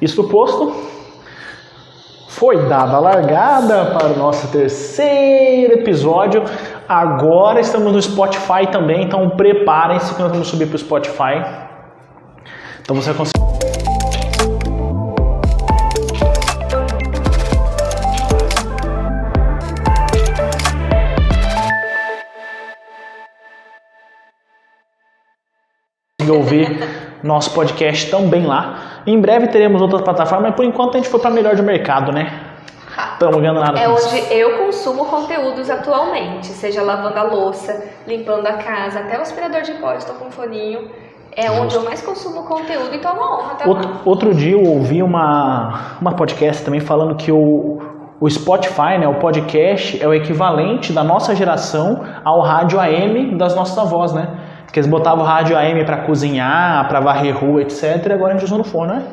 Isto posto, foi dada a largada para o nosso terceiro episódio. Agora estamos no Spotify também, então preparem-se que nós vamos subir para o Spotify. Então você consegue ouvir nosso podcast também lá. Em breve teremos outras plataformas, mas por enquanto a gente foi para melhor de mercado, né? Estamos ganhando nada. É onde eu consumo conteúdos atualmente, seja lavando a louça, limpando a casa, até o aspirador de pó, estou com um foninho. É onde eu mais consumo conteúdo, então é uma honra estar lá. Outro dia eu ouvi uma podcast também falando que o Spotify, né, o podcast, é o equivalente da nossa geração ao rádio AM das nossas avós, né? Porque eles botavam o rádio AM para cozinhar, para varrer rua, etc. E agora a gente usa no fone, né?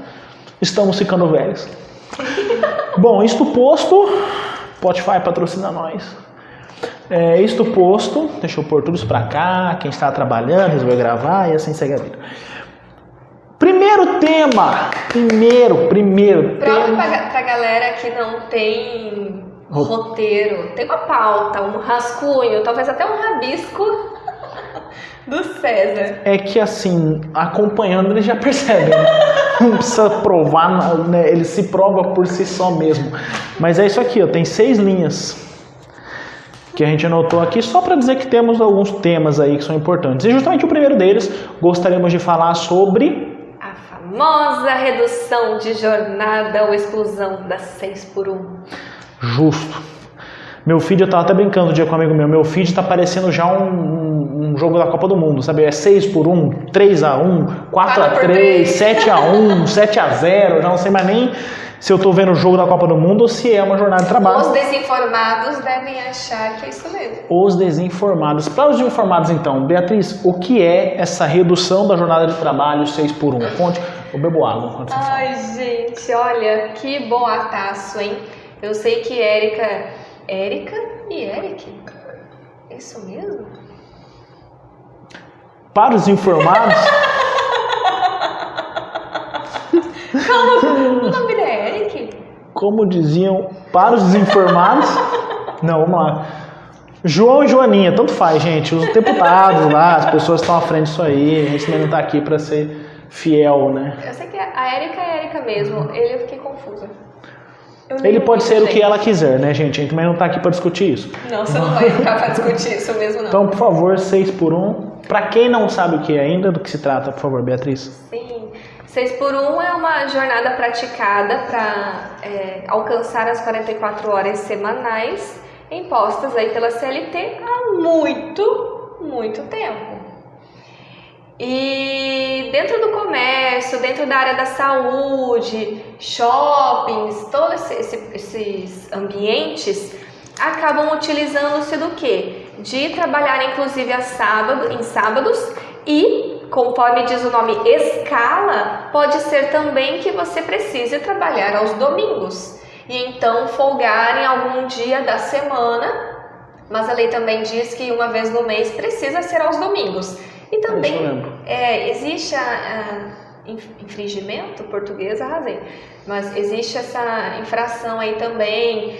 Estamos ficando velhos. Bom, isto posto, Spotify patrocina nós. Isto posto, deixa eu pôr tudo isso pra cá, quem está trabalhando, resolveu gravar e assim segue a vida. Primeiro tema. Prova pra galera que não tem roteiro, tem uma pauta, um rascunho, talvez até um rabisco do César. É que assim, acompanhando ele já percebe, né? Não precisa provar, né? Ele se prova por si só mesmo. Mas é isso aqui, ó, tem 6 linhas que a gente anotou aqui só para dizer que temos alguns temas aí que são importantes. E justamente o primeiro deles, gostaríamos de falar sobre a famosa redução de jornada ou exclusão das 6x1. Justo. Meu feed, eu tava até brincando um dia com um amigo meu feed tá parecendo já um jogo da Copa do Mundo, sabe? É 6x1, 3x1, 4x3, 7x1, 7x0, eu já não sei mais nem se eu tô vendo o jogo da Copa do Mundo ou se é uma jornada de trabalho. Os desinformados devem achar que é isso mesmo. Os desinformados. Para os informados então, Beatriz, o que é essa redução da jornada de trabalho 6x1? Conte, eu bebo água. Ai, gente, olha, que boataço, hein? Eu sei que Érica e Eric? Isso mesmo? Para os informados... Calma, o nome dele é Eric? Como diziam, para os desinformados... Não, vamos lá. João e Joaninha, tanto faz, gente. Os deputados lá, as pessoas estão à frente disso aí. A gente também não está aqui para ser fiel, né? Eu sei que a Érica é Érica mesmo. Eu fiquei confusa. Ele pode ser o que ela quiser, né, gente? A gente também não tá aqui para discutir isso. Não, você não vai ficar para discutir isso mesmo, não. Então, por favor, 6x1. Para quem não sabe o que é ainda, do que se trata, por favor, Beatriz. Sim. 6x1 é uma jornada praticada para alcançar as 44 horas semanais impostas aí pela CLT há muito tempo. E dentro do comércio, dentro da área da saúde, shoppings, todos esses ambientes acabam utilizando-se do quê? De trabalhar inclusive em sábados e, conforme diz o nome escala, pode ser também que você precise trabalhar aos domingos e então folgar em algum dia da semana, mas a lei também diz que uma vez no mês precisa ser aos domingos. E também existe infringimento, português, arrasei, mas existe essa infração aí também.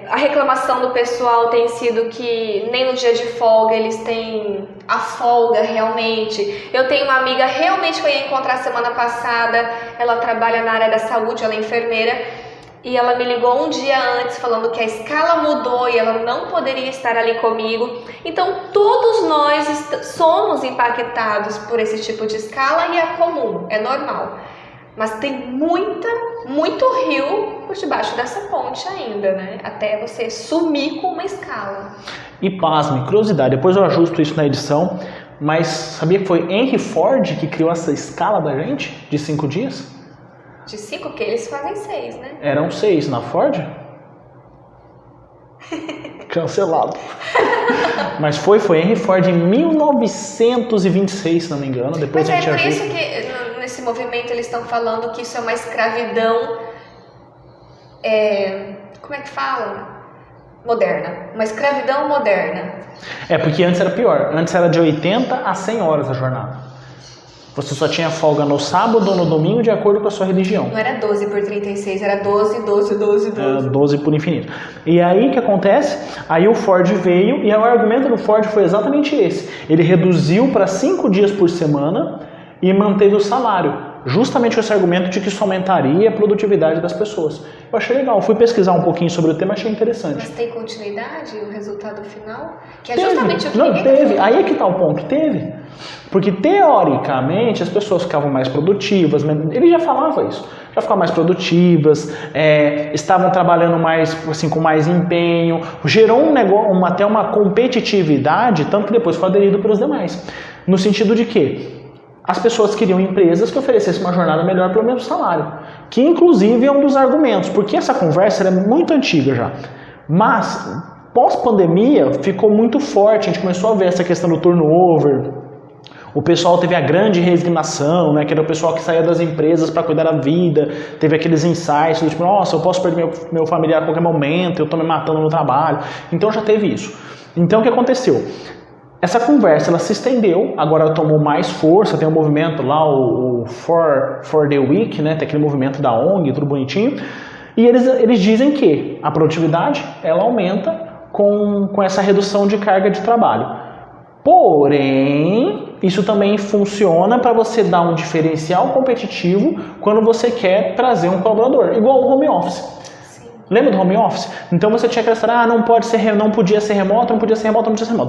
A reclamação do pessoal tem sido que nem no dia de folga eles têm a folga realmente. Eu tenho uma amiga realmente que eu ia encontrar semana passada, ela trabalha na área da saúde, ela é enfermeira. E ela me ligou um dia antes falando que a escala mudou e ela não poderia estar ali comigo. Então todos nós somos impactados por esse tipo de escala e é comum, é normal. Mas tem muito rio por debaixo dessa ponte ainda, né? Até você sumir com uma escala. E pasme, curiosidade, depois eu ajusto isso na edição, mas sabia que foi Henry Ford que criou essa escala da gente de 5 dias? De 5, porque eles fazem 6, né? Eram 6 na Ford? Cancelado. Mas foi Henry Ford em 1926, se não me engano. Depois mas a gente por isso que nesse movimento eles estão falando que isso é uma escravidão... como é que fala? Moderna. Uma escravidão moderna. Porque antes era pior. Antes era de 80 a 100 horas a jornada. Você só tinha folga no sábado ou no domingo de acordo com a sua religião. Não era 12 por 36, era 12, 12, 12, 12. Era 12 por infinito. E aí o que acontece? Aí o Ford veio e o argumento do Ford foi exatamente esse. Ele reduziu para 5 dias por semana e manteve o salário. Justamente com esse argumento de que isso aumentaria a produtividade das pessoas. Eu achei legal, fui pesquisar um pouquinho sobre o tema, achei interessante. Mas tem continuidade o resultado final? Que é Teve. justamente o que Não, ninguém teve. Aí é que tá o ponto, teve. Porque teoricamente as pessoas ficavam mais produtivas, ele já falava isso, já ficavam mais produtivas, estavam trabalhando mais, assim, com mais empenho, gerou um negócio, até uma competitividade, tanto que depois foi aderido pelos demais. No sentido de que as pessoas queriam empresas que oferecessem uma jornada melhor pelo mesmo salário, que inclusive é um dos argumentos, porque essa conversa é muito antiga já, mas pós-pandemia ficou muito forte, a gente começou a ver essa questão do turnover, o pessoal teve a grande resignação, né, que era o pessoal que saía das empresas para cuidar da vida, teve aqueles insights, tipo, nossa, eu posso perder meu familiar a qualquer momento, eu estou me matando no trabalho, então já teve isso. Então o que aconteceu? Essa conversa ela se estendeu, agora ela tomou mais força, tem um movimento lá, o For the Week, né, tem aquele movimento da ONG, tudo bonitinho, e eles dizem que a produtividade ela aumenta com essa redução de carga de trabalho. Porém, isso também funciona para você dar um diferencial competitivo quando você quer trazer um colaborador, igual o home office. Lembra do home office? Então você tinha que pensar, não podia ser remoto.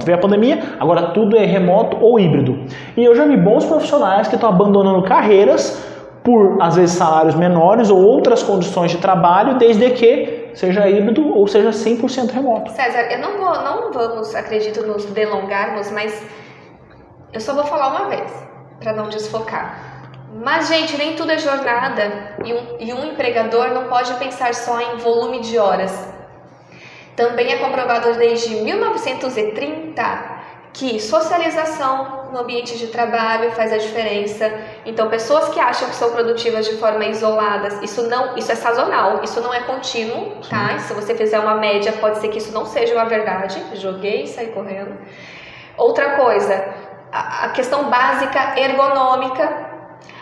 Veio a pandemia, agora tudo é remoto ou híbrido. E eu já vi bons profissionais que estão abandonando carreiras por, às vezes, salários menores ou outras condições de trabalho, desde que seja híbrido ou seja 100% remoto. César, não vamos, acredito, nos delongarmos, mas eu só vou falar uma vez, para não desfocar. Mas, gente, nem tudo é jornada e um empregador não pode pensar só em volume de horas. Também é comprovado desde 1930 que socialização no ambiente de trabalho faz a diferença. Então, pessoas que acham que são produtivas de forma isolada, isso é sazonal, isso não é contínuo, tá? Se você fizer uma média, pode ser que isso não seja uma verdade. Joguei e saí correndo. Outra coisa, a questão básica ergonômica,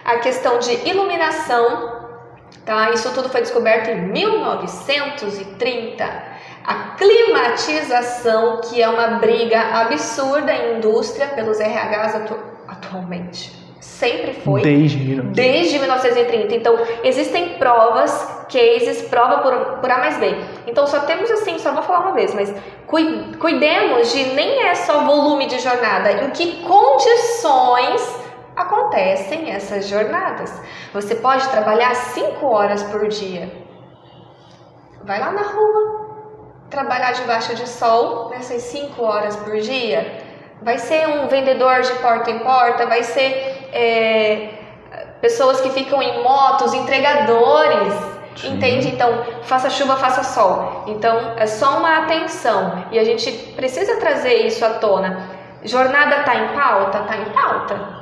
a questão de iluminação, tá? Isso tudo foi descoberto em 1930. A climatização, que é uma briga absurda em indústria pelos RHs atualmente. Sempre foi. Desde 1930. Então, existem provas, cases, prova por A mais B. Então, só temos assim, só vou falar uma vez, mas cuidemos de nem é só volume de jornada, em que condições acontecem essas jornadas. Você pode trabalhar 5 horas por dia. Vai lá na rua, trabalhar debaixo de sol nessas 5 horas por dia. Vai ser um vendedor de porta em porta, vai ser pessoas que ficam em motos, entregadores. Sim. Entende? Então, faça chuva, faça sol. Então, é só uma atenção. E a gente precisa trazer isso à tona. Jornada está em pauta? Está em pauta.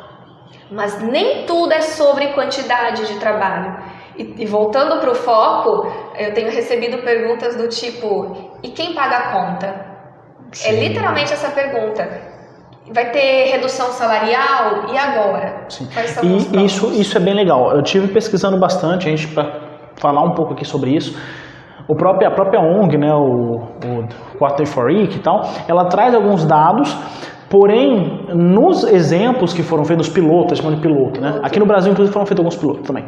Mas nem tudo é sobre quantidade de trabalho. E voltando para o foco, eu tenho recebido perguntas do tipo, e quem paga a conta? Sim. É literalmente essa pergunta. Vai ter redução salarial? E agora? Sim. E isso é bem legal. Eu tive pesquisando bastante, a gente para falar um pouco aqui sobre isso. A própria ONG, né, o What They For It e tal, ela traz alguns dados. Porém, nos exemplos que foram feitos, nos pilotos, chamam de piloto, né? Aqui no Brasil, inclusive, foram feitos alguns pilotos também.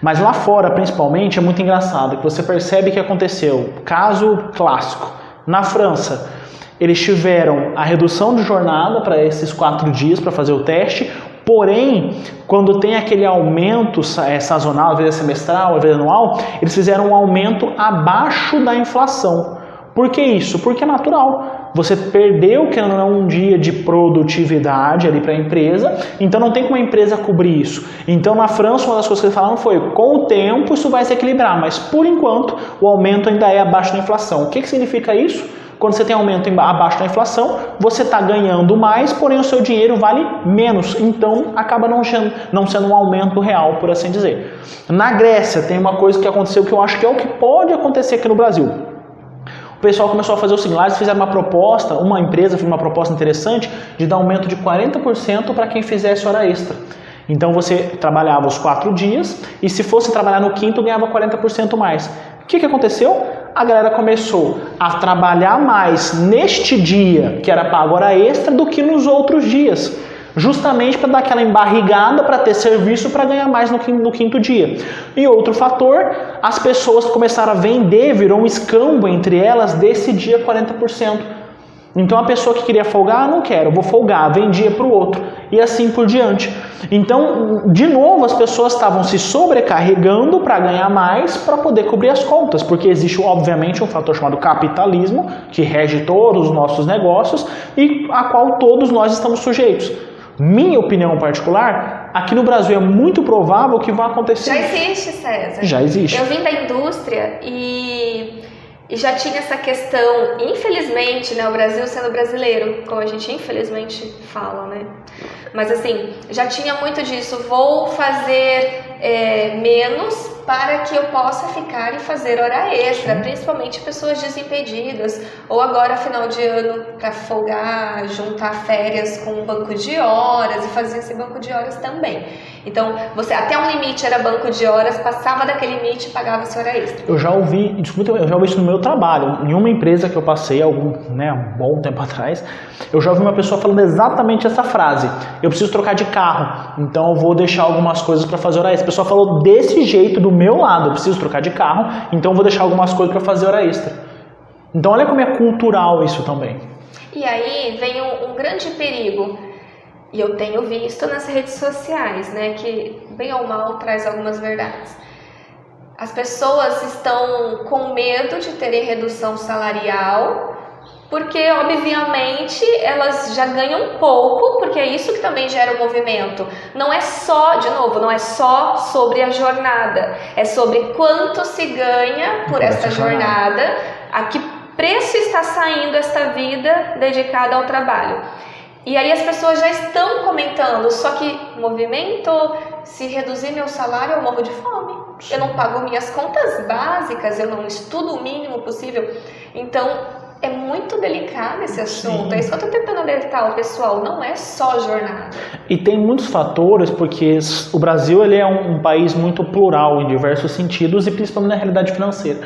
Mas lá fora, principalmente, é muito engraçado, que você percebe que aconteceu. Caso clássico. Na França, eles tiveram a redução de jornada para esses 4 dias para fazer o teste. Porém, quando tem aquele aumento sazonal, às vezes semestral, às vezes anual, eles fizeram um aumento abaixo da inflação. Por que isso? Porque é natural. Você perdeu, que não é um dia de produtividade ali para a empresa, então não tem como a empresa cobrir isso. Então na França, uma das coisas que eles falaram foi, com o tempo isso vai se equilibrar, mas por enquanto o aumento ainda é abaixo da inflação. O que significa isso? Quando você tem aumento abaixo da inflação, você está ganhando mais, porém o seu dinheiro vale menos, então acaba não sendo um aumento real, por assim dizer. Na Grécia tem uma coisa que aconteceu que eu acho que é o que pode acontecer aqui no Brasil. O pessoal começou a fazer o seguinte, eles fizeram uma empresa fez uma proposta interessante de dar aumento de 40% para quem fizesse hora extra. Então você trabalhava os 4 dias e se fosse trabalhar no quinto ganhava 40% mais. O que aconteceu? A galera começou a trabalhar mais neste dia, que era pago hora extra, do que nos outros dias. Justamente para dar aquela embarrigada, para ter serviço, para ganhar mais no quinto dia. E outro fator, as pessoas começaram a vender, virou um escambo entre elas desse dia 40%. Então a pessoa que queria folgar, não quero, vou folgar, vendia para o outro. E assim por diante. Então, de novo, as pessoas estavam se sobrecarregando para ganhar mais, para poder cobrir as contas. Porque existe, obviamente, um fator chamado capitalismo, que rege todos os nossos negócios e a qual todos nós estamos sujeitos. Minha opinião particular, aqui no Brasil é muito provável que vai acontecer. Já existe, César. Já existe. Eu vim da indústria e já tinha essa questão, infelizmente, né, o Brasil sendo brasileiro, como a gente infelizmente fala, né? Mas assim, já tinha muito disso, vou fazer menos para que eu possa ficar e fazer hora extra, principalmente pessoas desimpedidas, ou agora final de ano para folgar, juntar férias com um banco de horas e fazer esse banco de horas também. Então, você até um limite era banco de horas, passava daquele limite e pagava-se hora extra. Eu já ouvi isso no meu trabalho, em uma empresa que eu passei um bom tempo atrás, eu já ouvi uma pessoa falando exatamente essa frase: eu preciso trocar de carro, então eu vou deixar algumas coisas para fazer hora extra. A pessoa falou desse jeito do meu lado: eu preciso trocar de carro, então eu vou deixar algumas coisas para fazer hora extra. Então olha como é cultural isso também. E aí vem um grande perigo, e eu tenho visto nas redes sociais, né, que bem ou mal traz algumas verdades. As pessoas estão com medo de terem redução salarial, porque obviamente elas já ganham pouco, porque é isso que também gera o movimento. Não é só, de novo, não é só sobre a jornada, é sobre quanto se ganha por esta jornada, a que preço está saindo esta vida dedicada ao trabalho. E aí as pessoas já estão comentando, só que movimento, se reduzir meu salário eu morro de fome. Eu não pago minhas contas básicas, eu não estudo o mínimo possível. Então, é muito delicado esse assunto. É isso que eu estou tentando alertar o pessoal, não é só jornada. E tem muitos fatores, porque o Brasil ele é um país muito plural em diversos sentidos e principalmente na realidade financeira.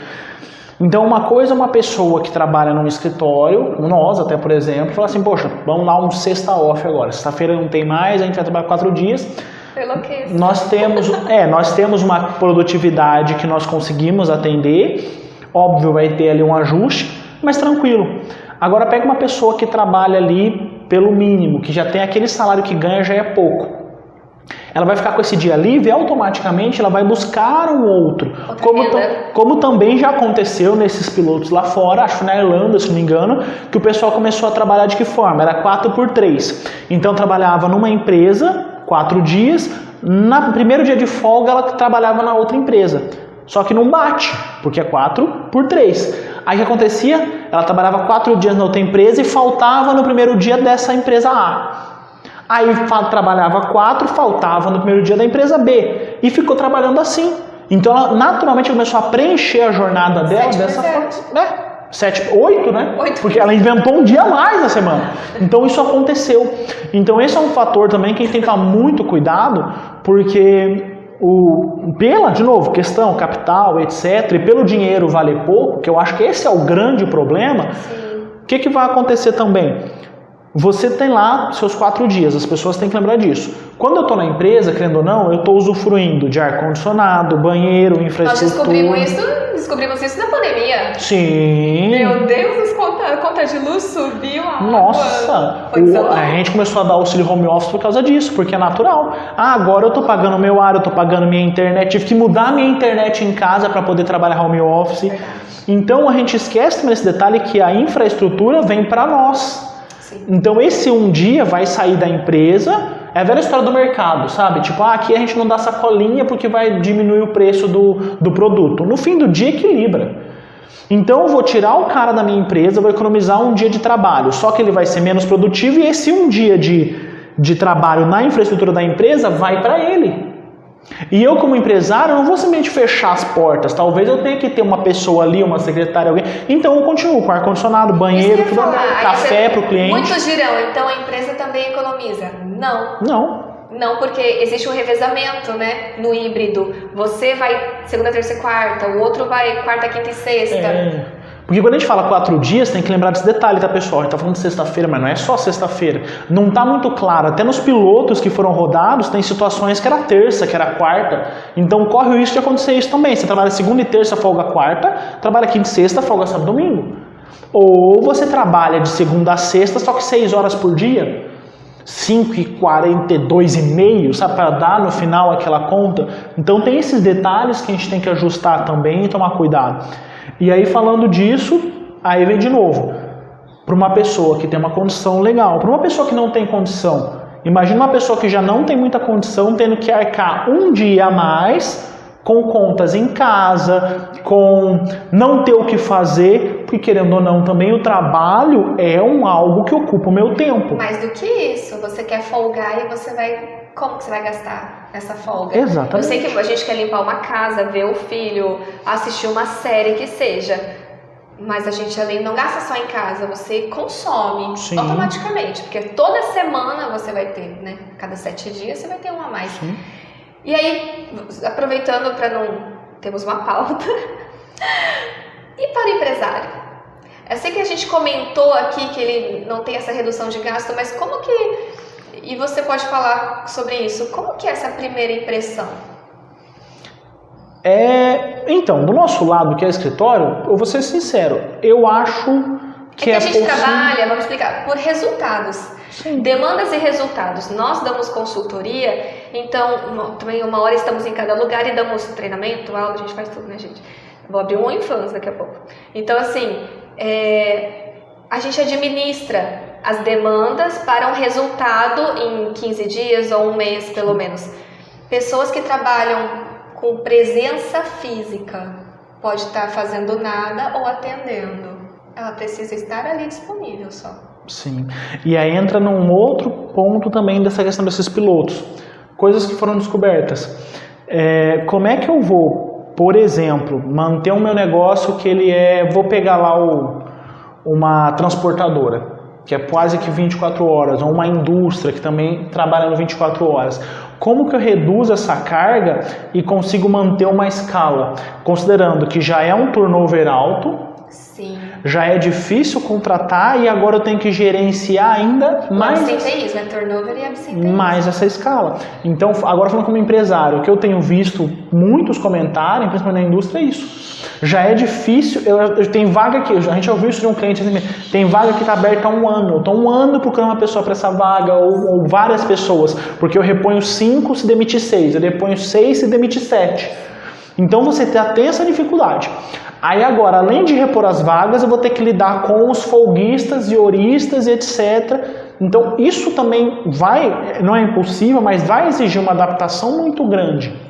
Então uma coisa é uma pessoa que trabalha num escritório, nós até por exemplo, fala assim: poxa, vamos lá um sexta off agora, sexta-feira não tem mais, a gente vai trabalhar 4 dias. Nós temos uma produtividade que nós conseguimos atender, óbvio vai ter ali um ajuste, mas tranquilo. Agora pega uma pessoa que trabalha ali pelo mínimo, que já tem aquele salário que ganha já é pouco. Ela vai ficar com esse dia livre e automaticamente ela vai buscar um outro. Como também já aconteceu nesses pilotos lá fora, acho que na Irlanda, se não me engano, que o pessoal começou a trabalhar de que forma? Era 4x3. Então trabalhava numa empresa 4 dias, no primeiro dia de folga ela trabalhava na outra empresa. Só que não bate, porque é 4x3. Aí o que acontecia? Ela trabalhava 4 dias na outra empresa e faltava no primeiro dia dessa empresa A. Aí trabalhava 4, faltava no primeiro dia da empresa B. E ficou trabalhando assim. Então ela naturalmente começou a preencher a jornada dela dessa forma. 8, né? 8. Porque ela inventou um dia a mais na semana. Então isso aconteceu. Então esse é um fator também que a gente tem que tomar muito cuidado, porque de novo, questão capital, etc., e pelo dinheiro valer pouco, que eu acho que esse é o grande problema. O que vai acontecer também? Você tem lá seus 4 dias, as pessoas têm que lembrar disso. Quando eu estou na empresa, querendo ou não, eu estou usufruindo de ar-condicionado, banheiro, infraestrutura. Nós descobrimos isso na pandemia. Sim. Meu Deus, a conta de luz subiu. Nossa, a gente começou a dar auxílio home office por causa disso, porque é natural. Agora eu estou pagando meu ar, eu estou pagando minha internet, tive que mudar minha internet em casa para poder trabalhar home office. Então a gente esquece nesse detalhe que a infraestrutura vem para nós. Então esse um dia vai sair da empresa, é a velha história do mercado, sabe? Tipo, aqui a gente não dá sacolinha porque vai diminuir o preço do produto. No fim do dia equilibra. Então eu vou tirar o cara da minha empresa, vou economizar um dia de trabalho, só que ele vai ser menos produtivo e esse um dia de trabalho na infraestrutura da empresa vai para ele. E eu como empresário não vou simplesmente fechar as portas, talvez eu tenha que ter uma pessoa ali, uma secretária, alguém. Então eu continuo com ar-condicionado, banheiro, tudo, café para o cliente. Muitos dirão, então a empresa também economiza. Não. Não, porque existe um revezamento, né, no híbrido. Você vai segunda, terça e quarta, o outro vai quarta, quinta e sexta. Porque quando a gente fala 4 dias, tem que lembrar desse detalhe, tá, pessoal? A gente tá falando de sexta-feira, mas não é só sexta-feira. Não tá muito claro. Até nos pilotos que foram rodados, tem situações que era terça, que era quarta. Então corre o risco de acontecer isso também. Você trabalha segunda e terça, folga quarta. Trabalha quinta e sexta, folga sábado e domingo. Ou você trabalha de segunda a sexta, só que 6 horas por dia. 5h42,5, sabe? Para dar no final aquela conta. Então tem esses detalhes que a gente tem que ajustar também e tomar cuidado. E aí, falando disso, aí vem de novo, para uma pessoa que tem uma condição legal, para uma pessoa que não tem condição, imagina uma pessoa que já não tem muita condição tendo que arcar um dia a mais com contas em casa, com não ter o que fazer, porque querendo ou não também o trabalho é algo que ocupa o meu tempo. Mais do que isso, você quer folgar e você vai... Como que você vai gastar essa folga? Exatamente. Eu sei que a gente quer limpar uma casa, ver o filho, assistir uma série que seja, mas a gente além não gasta só em casa, você consome automaticamente, porque toda semana você vai ter, né? Cada 7 dias você vai ter um a mais. Sim. E aí, aproveitando para não termos uma pauta, e para o empresário? Eu sei que a gente comentou aqui que ele não tem essa redução de gasto, mas como que... E você pode falar sobre isso. Como que é essa primeira impressão? Então, do nosso lado, que é escritório, eu vou ser sincero, eu acho que a gente trabalha, vamos explicar, por resultados. Sim. Demandas e resultados. Nós damos consultoria, então, também uma hora estamos em cada lugar e damos treinamento, aula, a gente faz tudo, né, gente? Vou abrir um OnlyFans daqui a pouco. Então, assim, a gente administra as demandas para um resultado em 15 dias ou um mês, pelo menos. Pessoas que trabalham com presença física, pode estar fazendo nada ou atendendo. Ela precisa estar ali disponível só. Sim. E aí entra num outro ponto também dessa questão desses pilotos. Coisas que foram descobertas. Como é que eu vou, por exemplo, manter o meu negócio que ele vou pegar lá uma transportadora, que é quase que 24 horas, ou uma indústria que também trabalha no 24 horas. Como que eu reduzo essa carga e consigo manter uma escala? Considerando que já é um turnover alto, sim, já é difícil contratar e agora eu tenho que gerenciar ainda mais... Absenteísmo, né? Turnover e absenteísmo. Mais essa escala. Então, agora falando como empresário, o que eu tenho visto muitos comentarem, principalmente na indústria, é isso. Já é difícil, eu tenho vaga aqui, a gente já ouviu isso de um cliente, tem vaga que está aberta há 1 ano, eu estou 1 ano procurando uma pessoa para essa vaga, ou várias pessoas, porque eu reponho 5, se demite 6, eu reponho 6, se demite 7. Então você tem essa dificuldade. Aí agora, além de repor as vagas, eu vou ter que lidar com os folguistas e horistas e etc. Então isso também não é impossível, mas vai exigir uma adaptação muito grande.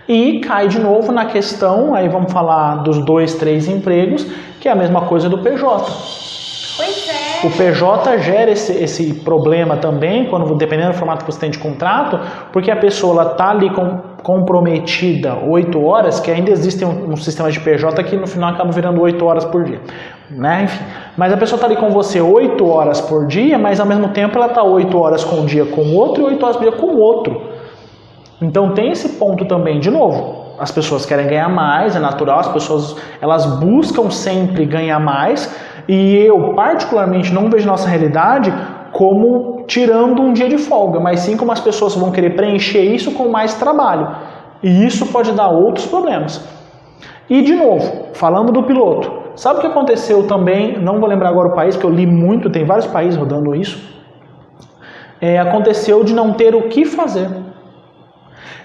E cai de novo na questão, aí vamos falar dos 2, 3 empregos, que é a mesma coisa do PJ. Pois é. O PJ gera esse problema também, dependendo do formato que você tem de contrato, porque a pessoa está ali comprometida 8 horas, que ainda existe um sistema de PJ que no final acaba virando 8 horas por dia. Né? Enfim, mas a pessoa está ali com você 8 horas por dia, mas ao mesmo tempo ela está 8 horas com um dia com o outro e 8 horas por dia com o outro. Então tem esse ponto também, de novo, as pessoas querem ganhar mais, é natural, as pessoas elas buscam sempre ganhar mais, e eu particularmente não vejo nossa realidade como tirando um dia de folga, mas sim como as pessoas vão querer preencher isso com mais trabalho, e isso pode dar outros problemas. E de novo, falando do piloto, sabe o que aconteceu também, não vou lembrar agora o país, porque eu li muito, tem vários países rodando isso, aconteceu de não ter o que fazer.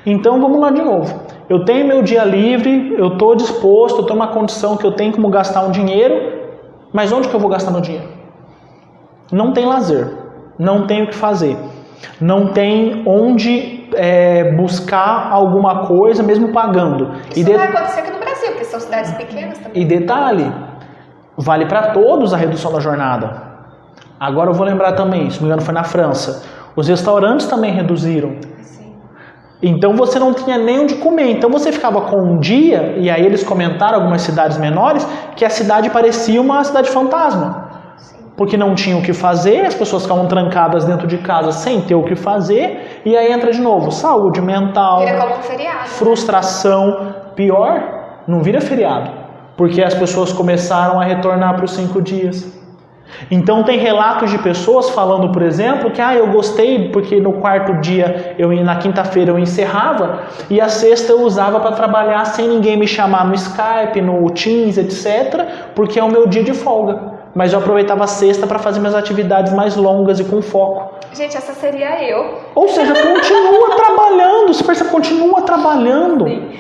Então vamos lá de novo. Eu tenho meu dia livre, eu estou disposto, eu estou numa condição que eu tenho como gastar um dinheiro, mas onde que eu vou gastar meu dinheiro? Não tem lazer, não tem o que fazer, não tem onde buscar alguma coisa mesmo pagando. Isso vai acontecer aqui no Brasil, porque são cidades pequenas também. E detalhe, vale para todos a redução da jornada. Agora eu vou lembrar também, se não me engano foi na França, os restaurantes também reduziram. Então você não tinha nem onde comer, então você ficava com um dia, e aí eles comentaram algumas cidades menores, que a cidade parecia uma cidade fantasma. Sim. porque não tinham o que fazer, as pessoas ficavam trancadas dentro de casa sem ter o que fazer, e aí entra de novo saúde mental, Vira como um feriado. frustração. Pior, não vira feriado, porque as pessoas começaram a retornar para os 5 dias. Então tem relatos de pessoas falando, por exemplo, que eu gostei porque no quarto dia, na quinta-feira eu encerrava, e a sexta eu usava para trabalhar sem ninguém me chamar no Skype, no Teams, etc., porque é o meu dia de folga. Mas eu aproveitava a sexta para fazer minhas atividades mais longas e com foco. Gente, essa seria eu. Ou seja, continua trabalhando, você percebe, continua trabalhando. Sim.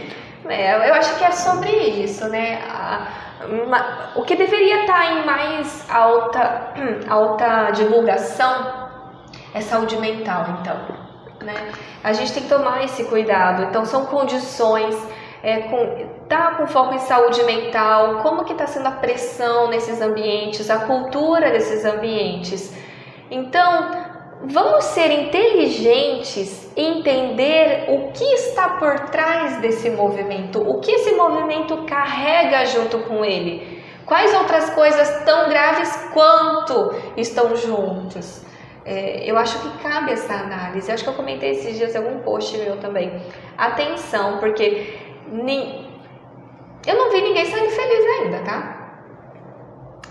Eu acho que é sobre isso, né? O que deveria estar em mais alta divulgação é saúde mental, então, né? A gente tem que tomar esse cuidado. Então, são condições, tá com foco em saúde mental, como que está sendo a pressão nesses ambientes, a cultura desses ambientes. Então, vamos ser inteligentes e entender o que está por trás desse movimento, o que esse movimento carrega junto com ele, quais outras coisas tão graves quanto estão juntos. Eu acho que cabe essa análise. Eu acho que eu comentei esses dias em algum post meu também. Atenção, porque eu não vi ninguém sendo infeliz ainda, tá?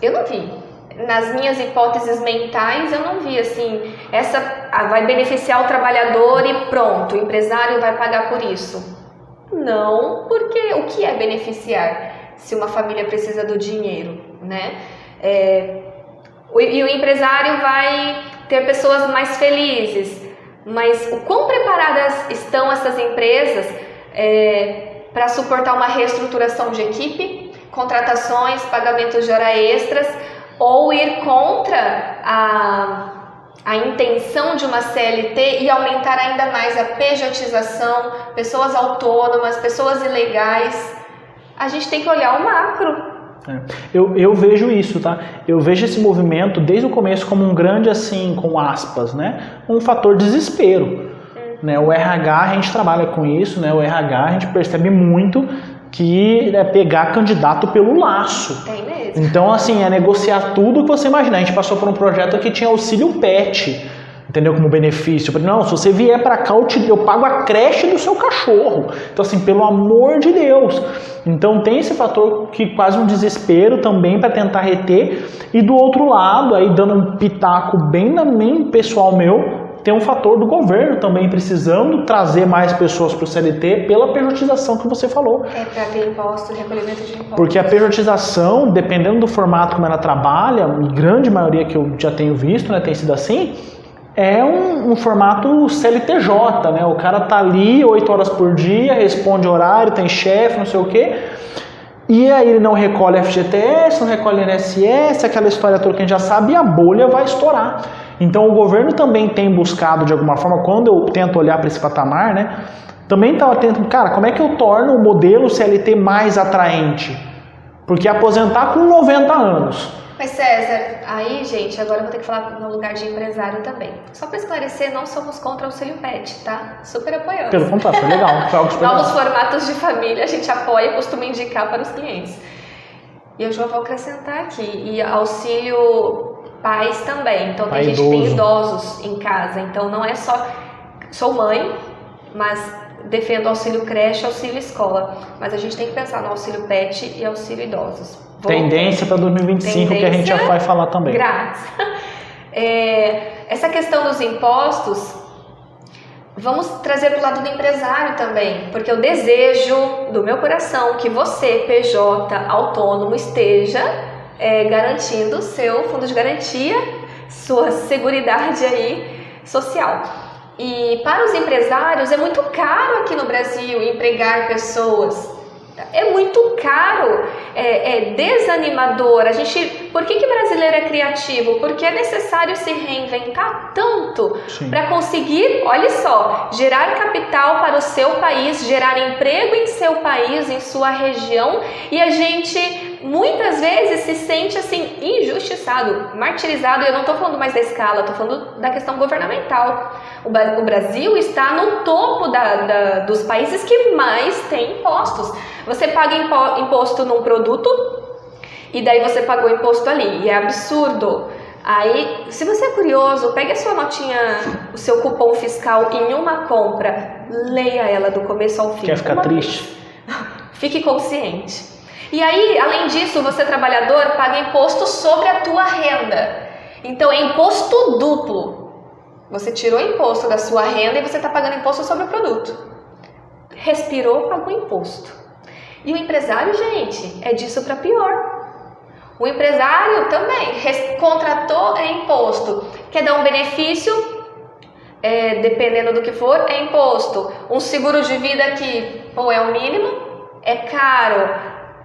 Eu não vi. Nas minhas hipóteses mentais, eu não vi assim, essa vai beneficiar o trabalhador e pronto, o empresário vai pagar por isso. Não, porque o que é beneficiar se uma família precisa do dinheiro, né? E o empresário vai ter pessoas mais felizes, mas o quão preparadas estão essas empresas para suportar uma reestruturação de equipe, contratações, pagamentos de hora extras, ou ir contra a intenção de uma CLT e aumentar ainda mais a pejotização, pessoas autônomas, pessoas ilegais. A gente tem que olhar o macro. Eu vejo isso, tá? Eu vejo esse movimento desde o começo como um grande, assim, com aspas, né? Um fator desespero. Né? O RH, a gente trabalha com isso, né? O RH, a gente percebe muito que é pegar candidato pelo laço. Tem mesmo. Então, assim, é negociar tudo que você imaginar. A gente passou por um projeto que tinha auxílio pet, entendeu? Como benefício. Não, se você vier para cá, eu pago a creche do seu cachorro. Então, assim, pelo amor de Deus. Então, tem esse fator que quase um desespero também para tentar reter. E do outro lado, aí dando um pitaco bem pessoal meu, tem um fator do governo também precisando trazer mais pessoas para o CLT pela pejotização que você falou. Para ter imposto, recolhimento de impostos. Porque a pejotização, dependendo do formato como ela trabalha, a grande maioria que eu já tenho visto, né, tem sido assim, é um formato CLTJ, né? O cara tá ali 8 horas por dia, responde horário, tem chefe, não sei o quê. E aí ele não recolhe FGTS, não recolhe INSS, aquela história toda que a gente já sabe, e a bolha vai estourar. Então o governo também tem buscado de alguma forma, quando eu tento olhar para esse patamar, né, também estava tentando, cara, como é que eu torno o modelo CLT mais atraente? Porque aposentar com 90 anos. Mas César, aí gente, agora eu vou ter que falar no lugar de empresário também. Só para esclarecer, não somos contra o auxílio pet, tá? Super apoiamos. Pelo contrário, foi legal. Foi algo super Novos legal. formatos de família a gente apoia e costuma indicar para os clientes. E eu já vou acrescentar aqui, e auxílio pais também, então tem gente que tem idosos em casa, então não é só, sou mãe, mas defendo auxílio creche, auxílio escola, mas a gente tem que pensar no auxílio pet e auxílio idosos. Tendência para 2025 que a gente já vai falar também. Grátis. Essa questão dos impostos, vamos trazer para o lado do empresário também, porque eu desejo do meu coração que você, PJ, autônomo, esteja garantindo o seu fundo de garantia, sua seguridade aí social. E para os empresários é muito caro aqui no Brasil empregar pessoas. É muito caro, é desanimador. Por que brasileiro é criativo? Porque é necessário se reinventar tanto para conseguir, olha só, gerar capital para o seu país, gerar emprego em seu país, em sua região, e a gente muitas vezes se sente assim injustiçado, martirizado. Eu não estou falando mais da escala, estou falando da questão governamental. O Brasil está no topo dos países que mais têm impostos. Você paga imposto num produto e daí você pagou imposto ali. E é absurdo. Aí, se você é curioso, pegue a sua notinha, o seu cupom fiscal em uma compra, leia ela do começo ao fim. Quer ficar triste? Fique consciente. E aí, além disso, você trabalhador paga imposto sobre a tua renda. Então é imposto duplo. Você tirou imposto da sua renda e você está pagando imposto sobre o produto. Respirou, pagou imposto. E o empresário, gente, é disso para pior. O empresário também contratou, é imposto. Quer dar um benefício, dependendo do que for, é imposto. Um seguro de vida que, é o mínimo, é caro.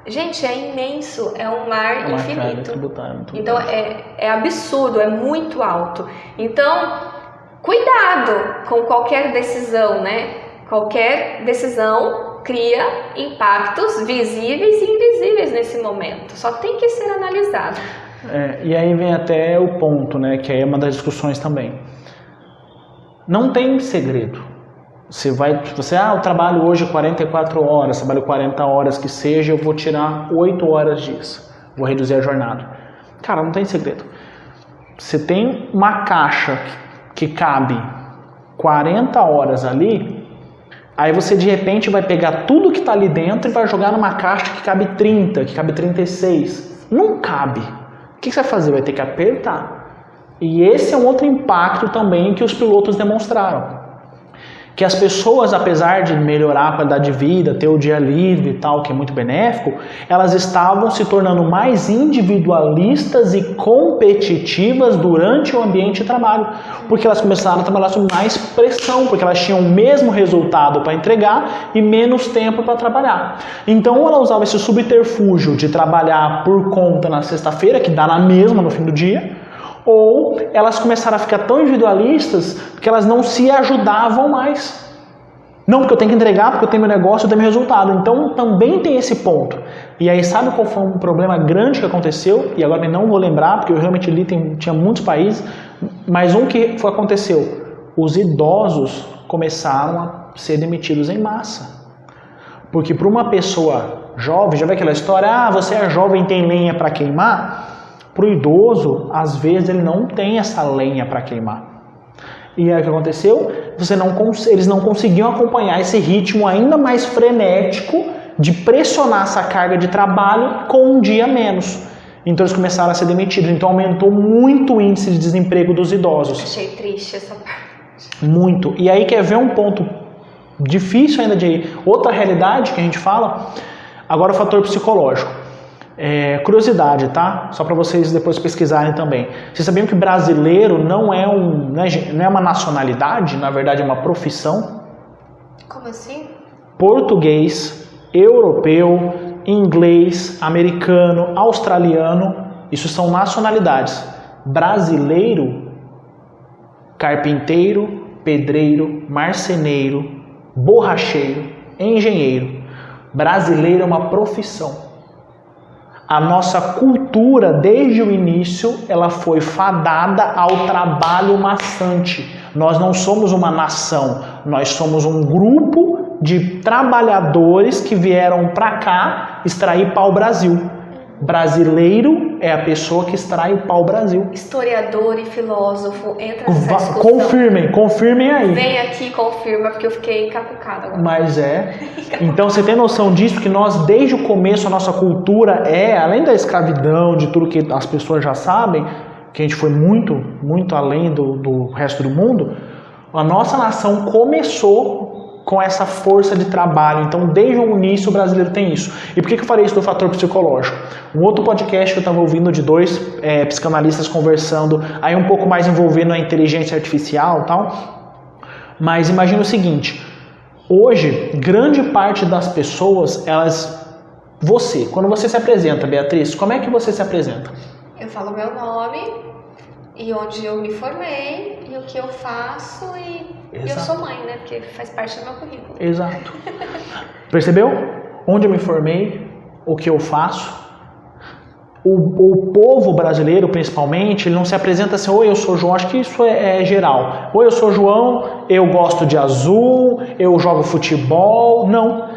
Gente, é imenso, é um mar infinito. Então é absurdo, é muito alto. Então, cuidado com qualquer decisão, né? Qualquer decisão cria impactos visíveis e invisíveis nesse momento. Só tem que ser analisado. E aí vem até o ponto, né? Que aí é uma das discussões também. Não tem segredo. Eu trabalho hoje 44 horas, trabalho 40 horas que seja, eu vou tirar 8 horas disso. Vou reduzir a jornada. Cara, não tem segredo. Você tem uma caixa que cabe 40 horas ali, aí você de repente vai pegar tudo que está ali dentro e vai jogar numa caixa que cabe 30, que cabe 36. Não cabe. O que você vai fazer? Vai ter que apertar. E esse é um outro impacto também que os pilotos demonstraram. Que as pessoas, apesar de melhorar a qualidade de vida, ter o dia livre e tal, que é muito benéfico, elas estavam se tornando mais individualistas e competitivas durante o ambiente de trabalho. Porque elas começaram a trabalhar sob mais pressão, porque elas tinham o mesmo resultado para entregar e menos tempo para trabalhar. Então ela usava esse subterfúgio de trabalhar por conta na sexta-feira, que dá na mesma no fim do dia, ou elas começaram a ficar tão individualistas que elas não se ajudavam mais. Não, porque eu tenho que entregar, porque eu tenho meu negócio, eu tenho meu resultado. Então também tem esse ponto. E aí sabe qual foi um problema grande que aconteceu? E agora eu não vou lembrar, porque eu realmente li, tinha muitos países, mas um que aconteceu. Os idosos começaram a ser demitidos em massa. Porque para uma pessoa jovem, já vê aquela história, você é jovem, tem lenha para queimar? Para o idoso, às vezes ele não tem essa lenha para queimar. E aí o que aconteceu? Eles não conseguiam acompanhar esse ritmo ainda mais frenético de pressionar essa carga de trabalho com um dia menos. Então eles começaram a ser demitidos. Então aumentou muito o índice de desemprego dos idosos. Achei triste essa parte. Muito. E aí quer ver um ponto difícil ainda de outra realidade que a gente fala? Agora o fator psicológico. Curiosidade, tá? Só para vocês depois pesquisarem também. Vocês sabiam que brasileiro não é uma nacionalidade, na verdade é uma profissão? Como assim? Português, europeu, inglês, americano, australiano, isso são nacionalidades. Brasileiro, carpinteiro, pedreiro, marceneiro, borracheiro, engenheiro. Brasileiro é uma profissão. A nossa cultura, desde o início, ela foi fadada ao trabalho maçante. Nós não somos uma nação, nós somos um grupo de trabalhadores que vieram para cá extrair pau-brasil. Brasileiro é a pessoa que extrai o pau-brasil. Historiador e filósofo, entra nessa discussão. Confirmem aí. Vem aqui e confirma, porque eu fiquei encacucada agora. Mas Então você tem noção disso, que nós, desde o começo, a nossa cultura além da escravidão, de tudo que as pessoas já sabem, que a gente foi muito, muito além do resto do mundo, a nossa nação começou com essa força de trabalho. Então, desde o início, o brasileiro tem isso. E por que eu falei isso do fator psicológico? Um outro podcast que eu estava ouvindo de dois psicanalistas conversando, aí um pouco mais envolvendo a inteligência artificial e tal. Mas imagina o seguinte, hoje, grande parte das pessoas, quando você se apresenta, Beatriz, como é que você se apresenta? Eu falo meu nome e onde eu me formei e o que eu faço e eu sou mãe, né? Porque faz parte do meu currículo. Exato. Percebeu? Onde eu me formei, o que eu faço. O povo brasileiro, principalmente, ele não se apresenta assim, oi, eu sou João, acho que isso é geral. Oi, eu sou João, eu gosto de azul, eu jogo futebol. Não.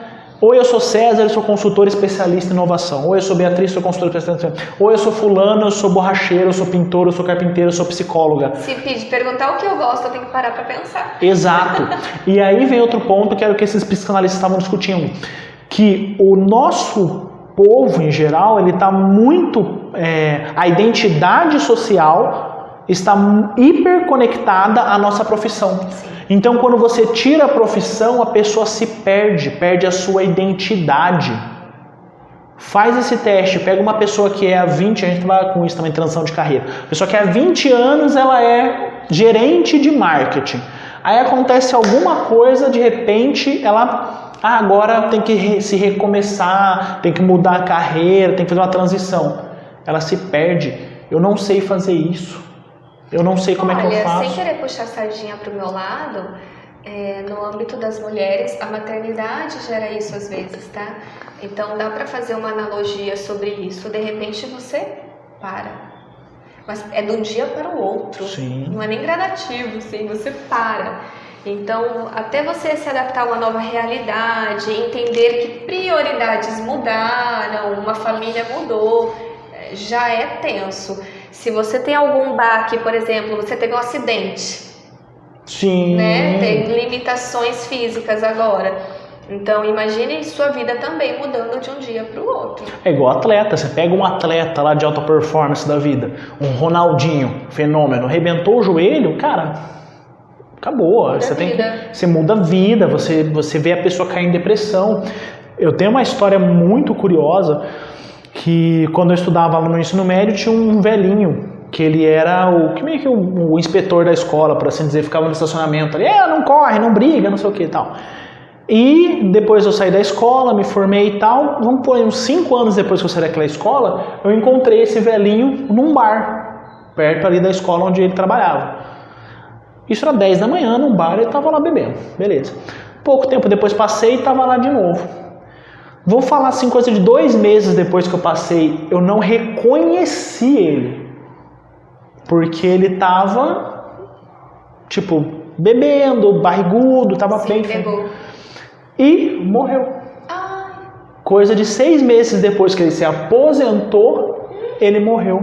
Ou eu sou César, eu sou consultor especialista em inovação. Ou eu sou Beatriz, sou consultora especialista em inovação. Ou eu sou fulano, eu sou borracheiro, eu sou pintor, eu sou carpinteiro, eu sou psicóloga. Se perguntar o que eu gosto, eu tenho que parar para pensar. Exato. E aí vem outro ponto que era o que esses psicanalistas estavam discutindo. Que o nosso povo, em geral, ele está muito... a identidade social está hiperconectada à nossa profissão. Sim. Então, quando você tira a profissão, a pessoa se perde a sua identidade. Faz esse teste, pega uma pessoa que é há 20, a gente trabalha com isso também, transição de carreira. A pessoa que há 20 anos ela é gerente de marketing. Aí acontece alguma coisa, de repente, ela agora tem que se recomeçar, tem que mudar a carreira, tem que fazer uma transição. Ela se perde. Eu não sei fazer isso. Eu não sei como é que eu faço. Sem querer puxar a sardinha para o meu lado, no âmbito das mulheres, a maternidade gera isso às vezes, tá? Então dá para fazer uma analogia sobre isso. De repente você para. Mas é de um dia para o outro. Sim. Não é nem gradativo, sim, você para. Então, até você se adaptar a uma nova realidade, entender que prioridades mudaram, uma família mudou, já é tenso. Se você tem algum baque, por exemplo, você teve um acidente, Sim. né? Tem limitações físicas agora. Então, imagine sua vida também mudando de um dia para o outro. É igual atleta. Você pega um atleta lá de alta performance da vida, um Ronaldinho, fenômeno, arrebentou o joelho, cara, acabou. Você muda a vida, você vê a pessoa cair em depressão. Eu tenho uma história muito curiosa, que quando eu estudava no ensino médio tinha um velhinho, que ele era o inspetor da escola, por assim dizer, ficava no estacionamento ali, não corre, não briga, não sei o que e tal. E depois eu saí da escola, me formei e tal, vamos pôr uns 5 anos depois que eu saí daquela escola, eu encontrei esse velhinho num bar, perto ali da escola onde ele trabalhava. Isso era 10 da manhã, num bar, ele estava lá bebendo, beleza. Pouco tempo depois passei e estava lá de novo. Vou falar assim, coisa de 2 meses depois que eu passei, eu não reconheci ele. Porque ele tava, tipo, bebendo, barrigudo, tava bem. Pegou. E morreu. Coisa de 6 meses depois que ele se aposentou, ele morreu.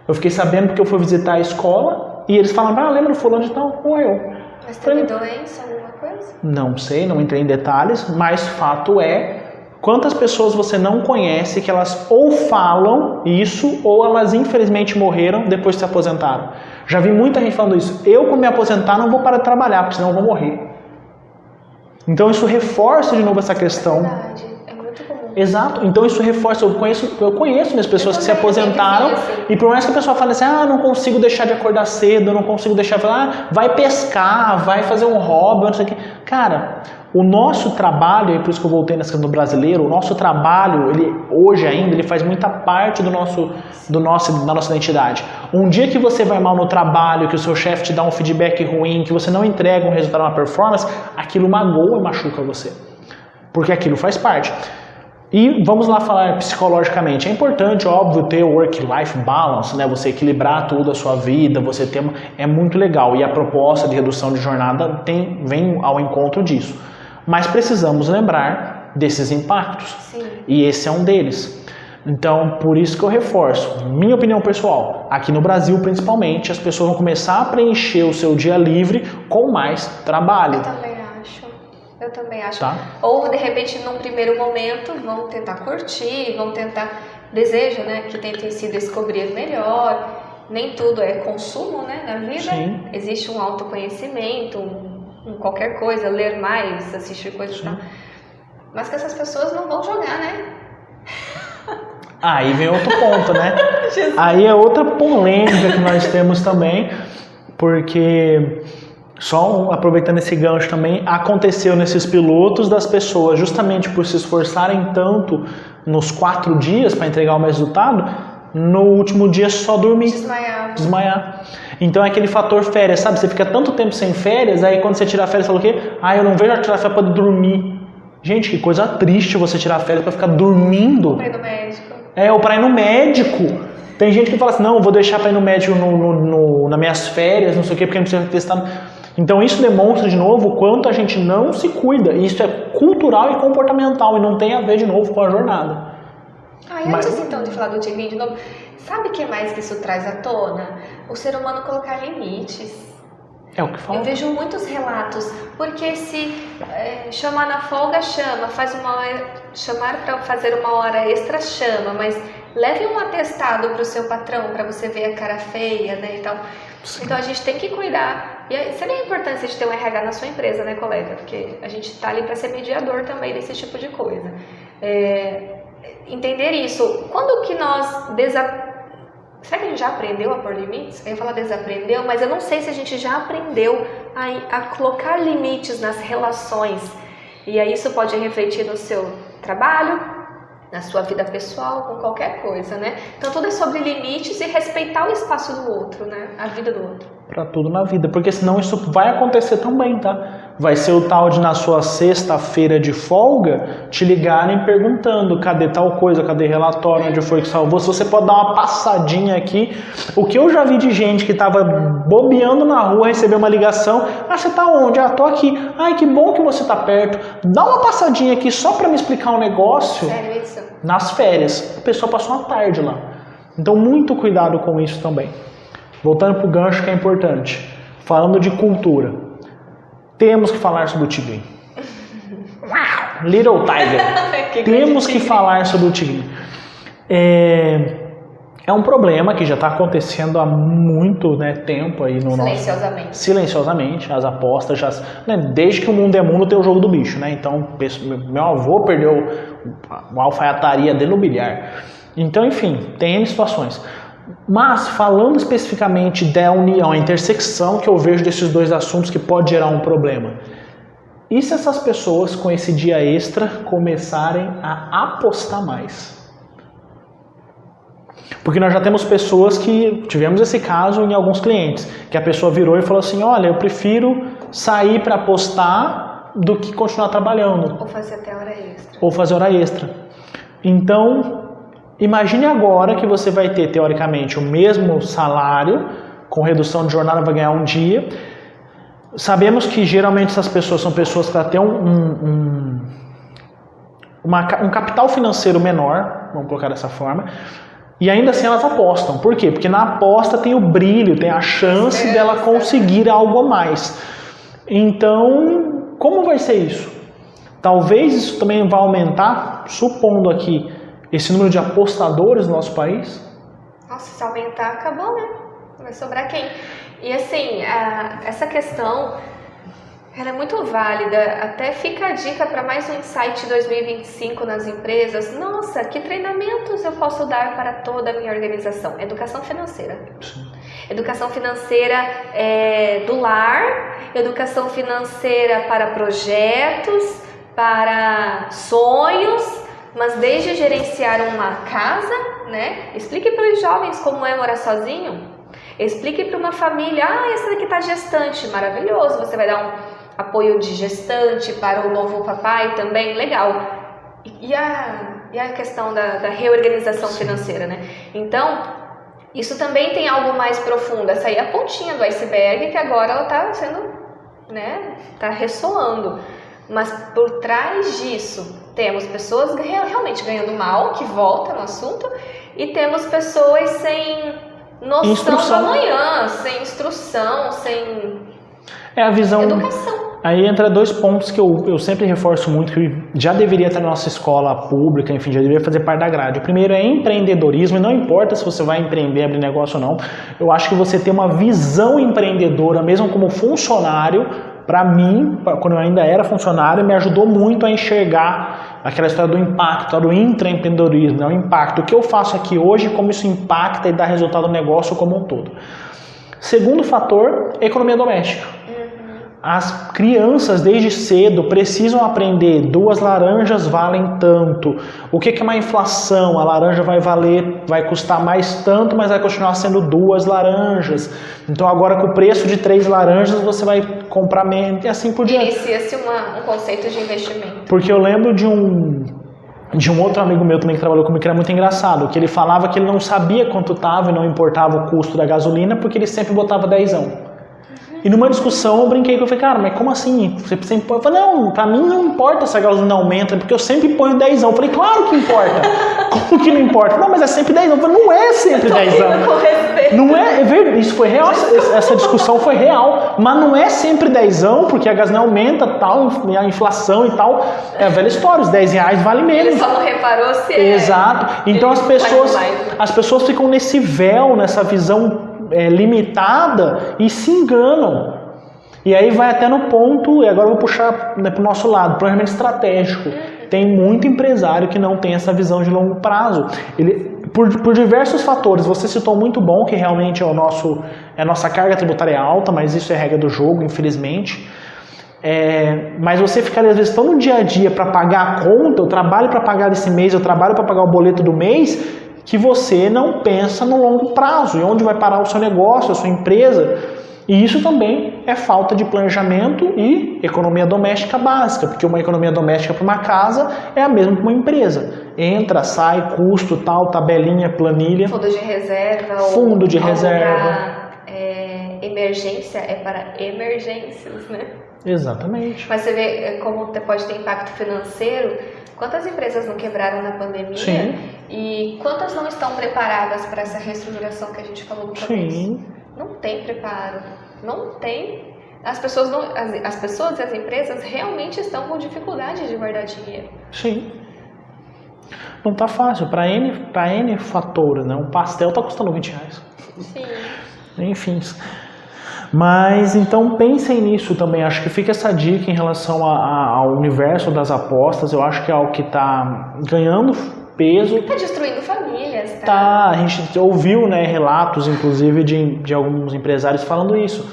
Eu fiquei sabendo porque eu fui visitar a escola e eles falaram, lembra do fulano de tal? Morreu. Mas teve doença, alguma coisa? Não sei, não entrei em detalhes, mas fato é, quantas pessoas você não conhece que elas ou falam isso ou elas infelizmente morreram depois de se aposentaram. Já vi muita gente falando isso. Eu, quando me aposentar, não vou parar de trabalhar, porque senão eu vou morrer. Então isso reforça de novo essa questão. É verdade, é muito comum. Exato, então isso reforça. Eu conheço minhas pessoas que se aposentaram e por mais que a pessoa fale assim, não consigo deixar de acordar cedo, eu não consigo deixar de falar, vai pescar, vai fazer um hobby, não sei o que. Cara, o nosso trabalho, e por isso que eu voltei nessa questão do brasileiro, o nosso trabalho, hoje ainda, ele faz muita parte da nossa identidade. Um dia que você vai mal no trabalho, que o seu chefe te dá um feedback ruim, que você não entrega um resultado, uma performance, aquilo magoa e machuca você. Porque aquilo faz parte. E vamos lá falar psicologicamente. É importante, óbvio, ter o work-life balance, né? Você equilibrar tudo a sua vida, você ter é muito legal. E a proposta de redução de jornada vem ao encontro disso. Mas precisamos lembrar desses impactos. Sim. E esse é um deles. Então, por isso que eu reforço. Minha opinião pessoal, aqui no Brasil principalmente, as pessoas vão começar a preencher o seu dia livre com mais trabalho. Eu também acho. Tá? Ou, de repente, num primeiro momento, vão tentar curtir, vão tentar... Desejo, né? Que tentem se descobrir melhor. Nem tudo é consumo, né? Na vida. Sim. Existe um autoconhecimento, qualquer coisa, ler mais, assistir coisas e tal. Mas que essas pessoas não vão jogar, né? Aí vem outro ponto, né? Aí é outra polêmica que nós temos também, porque... Só aproveitando esse gancho também, aconteceu nesses pilotos das pessoas, justamente por se esforçarem tanto nos 4 dias para entregar o mesmo resultado, no último dia só dormir. Desmaiar. Então é aquele fator férias, sabe? Você fica tanto tempo sem férias, aí quando você tira férias, você fala o quê? Eu não vejo a tirar férias para dormir. Gente, que coisa triste você tirar férias para ficar dormindo. Para ir no médico. Ou para ir no médico. Tem gente que fala assim, não, vou deixar para ir no médico nas minhas férias, não sei o quê, porque não precisa testar. Então isso demonstra de novo o quanto a gente não se cuida. Isso é cultural e comportamental e não tem a ver de novo com a jornada. Antes então de falar do Tigrinho de novo, sabe o que mais que isso traz à tona? O ser humano colocar limites. É o que fala. Eu vejo muitos relatos, porque se chamar na folga, chama, chamar para fazer uma hora extra, chama, mas leve um atestado para o seu patrão, para você ver a cara feia, né, e tal. Sim. Então a gente tem que cuidar. E seria a importância de ter um RH na sua empresa, né, colega? Porque a gente está ali para ser mediador também desse tipo de coisa. Entender isso. Quando que nós será que a gente já aprendeu a pôr limites? Eu ia falar desaprendeu, mas eu não sei se a gente já aprendeu a colocar limites nas relações. E aí isso pode refletir no seu trabalho, na sua vida pessoal, com qualquer coisa, né? Então tudo é sobre limites e respeitar o espaço do outro, né? A vida do outro. Pra tudo na vida, porque senão isso vai acontecer também, tá? Vai ser o tal de na sua sexta-feira de folga te ligarem perguntando cadê tal coisa, cadê relatório, onde foi que salvou. Se você pode dar uma passadinha aqui. O que eu já vi de gente que tava bobeando na rua, recebeu uma ligação. Você tá onde? Tô aqui. Ai, que bom que você tá perto. Dá uma passadinha aqui só pra me explicar um negócio. Sério isso? Nas férias. A pessoa passou uma tarde lá. Então muito cuidado com isso também. Voltando pro gancho que é importante. Falando de cultura. Temos que falar sobre o tigrinho. Little Tiger. Temos que falar sobre o tigrinho. É um problema que já está acontecendo há muito tempo aí no Silenciosamente. As apostas já... Desde que o mundo é mundo tem o jogo do bicho, né? Então, meu avô perdeu uma alfaiataria dele no bilhar. Então, enfim, tem N situações. Mas, falando especificamente da união, a intersecção que eu vejo desses dois assuntos que pode gerar um problema. E se essas pessoas com esse dia extra começarem a apostar mais? Porque nós já temos pessoas que, tivemos esse caso em alguns clientes, que a pessoa virou e falou assim, olha, eu prefiro sair para apostar do que continuar trabalhando. Ou fazer até hora extra. Ou fazer hora extra. Então... Imagine agora que você vai ter, teoricamente, o mesmo salário, com redução de jornada, vai ganhar um dia. Sabemos que, geralmente, essas pessoas são pessoas que têm um capital financeiro menor, vamos colocar dessa forma, e ainda assim elas apostam. Por quê? Porque na aposta tem o brilho, tem a chance dela conseguir algo a mais. Então, como vai ser isso? Talvez isso também vá aumentar, supondo aqui, esse número de apostadores no nosso país? Nossa, se aumentar, acabou, né? Vai sobrar quem? E assim, essa questão, ela é muito válida. Até fica a dica para mais um Insight 2025 nas empresas. Nossa, que treinamentos eu posso dar para toda a minha organização? Educação financeira. Sim. Educação financeira do lar, educação financeira para projetos, para sonhos, mas desde gerenciar uma casa, né? Explique para os jovens como é morar sozinho. Explique para uma família, essa daqui está gestante, maravilhoso. Você vai dar um apoio de gestante para o novo papai também, legal. E a questão da reorganização financeira, né? Então, isso também tem algo mais profundo. Essa aí é a pontinha do iceberg que agora ela está sendo, né? Está ressoando. Mas por trás disso, temos pessoas realmente ganhando mal, que volta no assunto, e temos pessoas sem noção do amanhã, sem instrução, sem a visão, educação. Aí entra dois pontos que eu sempre reforço muito, que já deveria estar na nossa escola pública, enfim, já deveria fazer parte da grade. O primeiro é empreendedorismo, e não importa se você vai empreender, abrir negócio ou não, eu acho que você ter uma visão empreendedora, mesmo como funcionário. Para mim, quando eu ainda era funcionário, me ajudou muito a enxergar aquela história do impacto, do intraempreendedorismo, o impacto. O que eu faço aqui hoje, como isso impacta e dá resultado no negócio como um todo. Segundo fator, economia doméstica. As crianças, desde cedo, precisam aprender 2 laranjas valem tanto. O que é uma inflação? A laranja vai custar mais tanto, mas vai continuar sendo 2 laranjas. Então agora com o preço de 3 laranjas você vai comprar menos e assim por diante. Inicia-se um conceito de investimento. Porque eu lembro de um outro amigo meu também que trabalhou comigo que era muito engraçado, que ele falava que ele não sabia quanto estava e não importava o custo da gasolina porque ele sempre botava 10. E numa discussão eu brinquei que eu falei, cara, mas como assim? Você sempre põe. Eu falei, não, pra mim não importa se a gasolina aumenta, porque eu sempre ponho 10. Eu falei, claro que importa. Como que não importa? Não, mas é sempre 10. Eu falei, não é sempre 10. Não é verdade, isso foi real, essa discussão foi real, mas não é sempre 10, porque a gasolina aumenta, tal, a inflação e tal. É a velha história, os 10 reais vale menos. Ele só não reparou se Exato. Então as pessoas ficam nesse véu, nessa visão limitada e se enganam. E aí vai até no ponto, e agora eu vou puxar para o nosso lado, planejamento estratégico. Tem muito empresário que não tem essa visão de longo prazo. Por diversos fatores, você citou muito bom, que realmente é a nossa carga tributária alta, mas isso é regra do jogo, infelizmente. Mas você fica às vezes tão no dia a dia para pagar a conta, eu trabalho para pagar esse mês, eu trabalho para pagar o boleto do mês, que você não pensa no longo prazo, e onde vai parar o seu negócio, a sua empresa. E isso também é falta de planejamento e economia doméstica básica, porque uma economia doméstica para uma casa é a mesma que uma empresa. Entra, sai, custo, tal, tabelinha, planilha. Fundo de reserva. Fundo de reserva. Emergência é para emergências, né? Exatamente. Mas você vê como pode ter impacto financeiro. Quantas empresas não quebraram na pandemia? Sim. E quantas não estão preparadas para essa reestruturação que a gente falou no começo? Sim. Não tem preparo. Não tem. As pessoas e as empresas realmente estão com dificuldade de guardar dinheiro. Sim. Não tá fácil. Para N fatores, né? Um pastel tá custando 20 reais. Sim. Enfim. Mas então pensem nisso também. Acho que fica essa dica em relação ao universo das apostas. Eu acho que é algo que está ganhando peso. Está destruindo famílias. Tá. A gente ouviu, né, relatos, inclusive, de alguns empresários falando isso.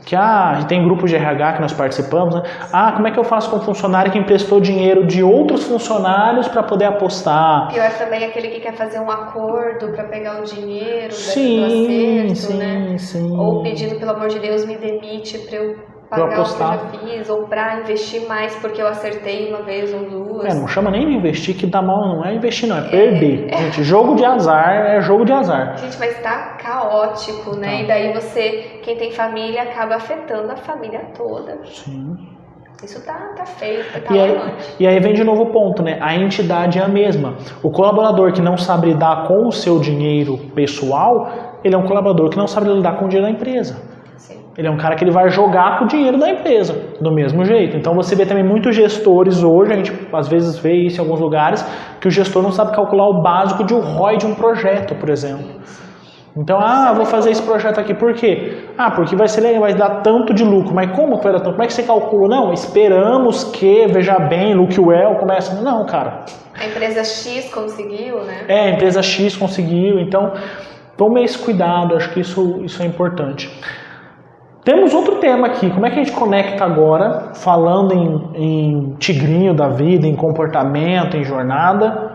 Que tem grupos de RH que nós participamos, né? Como é que eu faço com um funcionário que emprestou dinheiro de outros funcionários para poder apostar? Pior também é aquele que quer fazer um acordo para pegar o dinheiro do acerto, né? Sim. Ou pedindo, pelo amor de Deus, me demite para eu pagar o que eu já fiz, ou para investir mais porque eu acertei uma vez ou duas. Não chama nem de investir, que dá mal, não é investir, não, é perder. Gente, jogo de azar é jogo de azar. Gente, mas tá caótico, né? Tá. E daí quem tem família, acaba afetando a família toda. Sim. Isso tá feio, tá e aí vem de novo o ponto, né? A entidade é a mesma. O colaborador que não sabe lidar com o seu dinheiro pessoal, ele é um colaborador que não sabe lidar com o dinheiro da empresa. Ele é um cara que ele vai jogar com o dinheiro da empresa, do mesmo jeito. Então você vê também muitos gestores hoje, a gente às vezes vê isso em alguns lugares, que o gestor não sabe calcular o básico de um ROI de um projeto, por exemplo. Então, vou fazer esse projeto aqui, por quê? Porque vai ser legal, vai dar tanto de lucro. Mas como que vai dar tanto? Como é que você calcula? Não, esperamos que, veja bem, look well, começa. Não, cara. A empresa X conseguiu, né? A empresa X conseguiu, então tome esse cuidado, acho que isso é importante. Temos outro tema aqui, como é que a gente conecta agora, falando em tigrinho da vida, em comportamento, em jornada,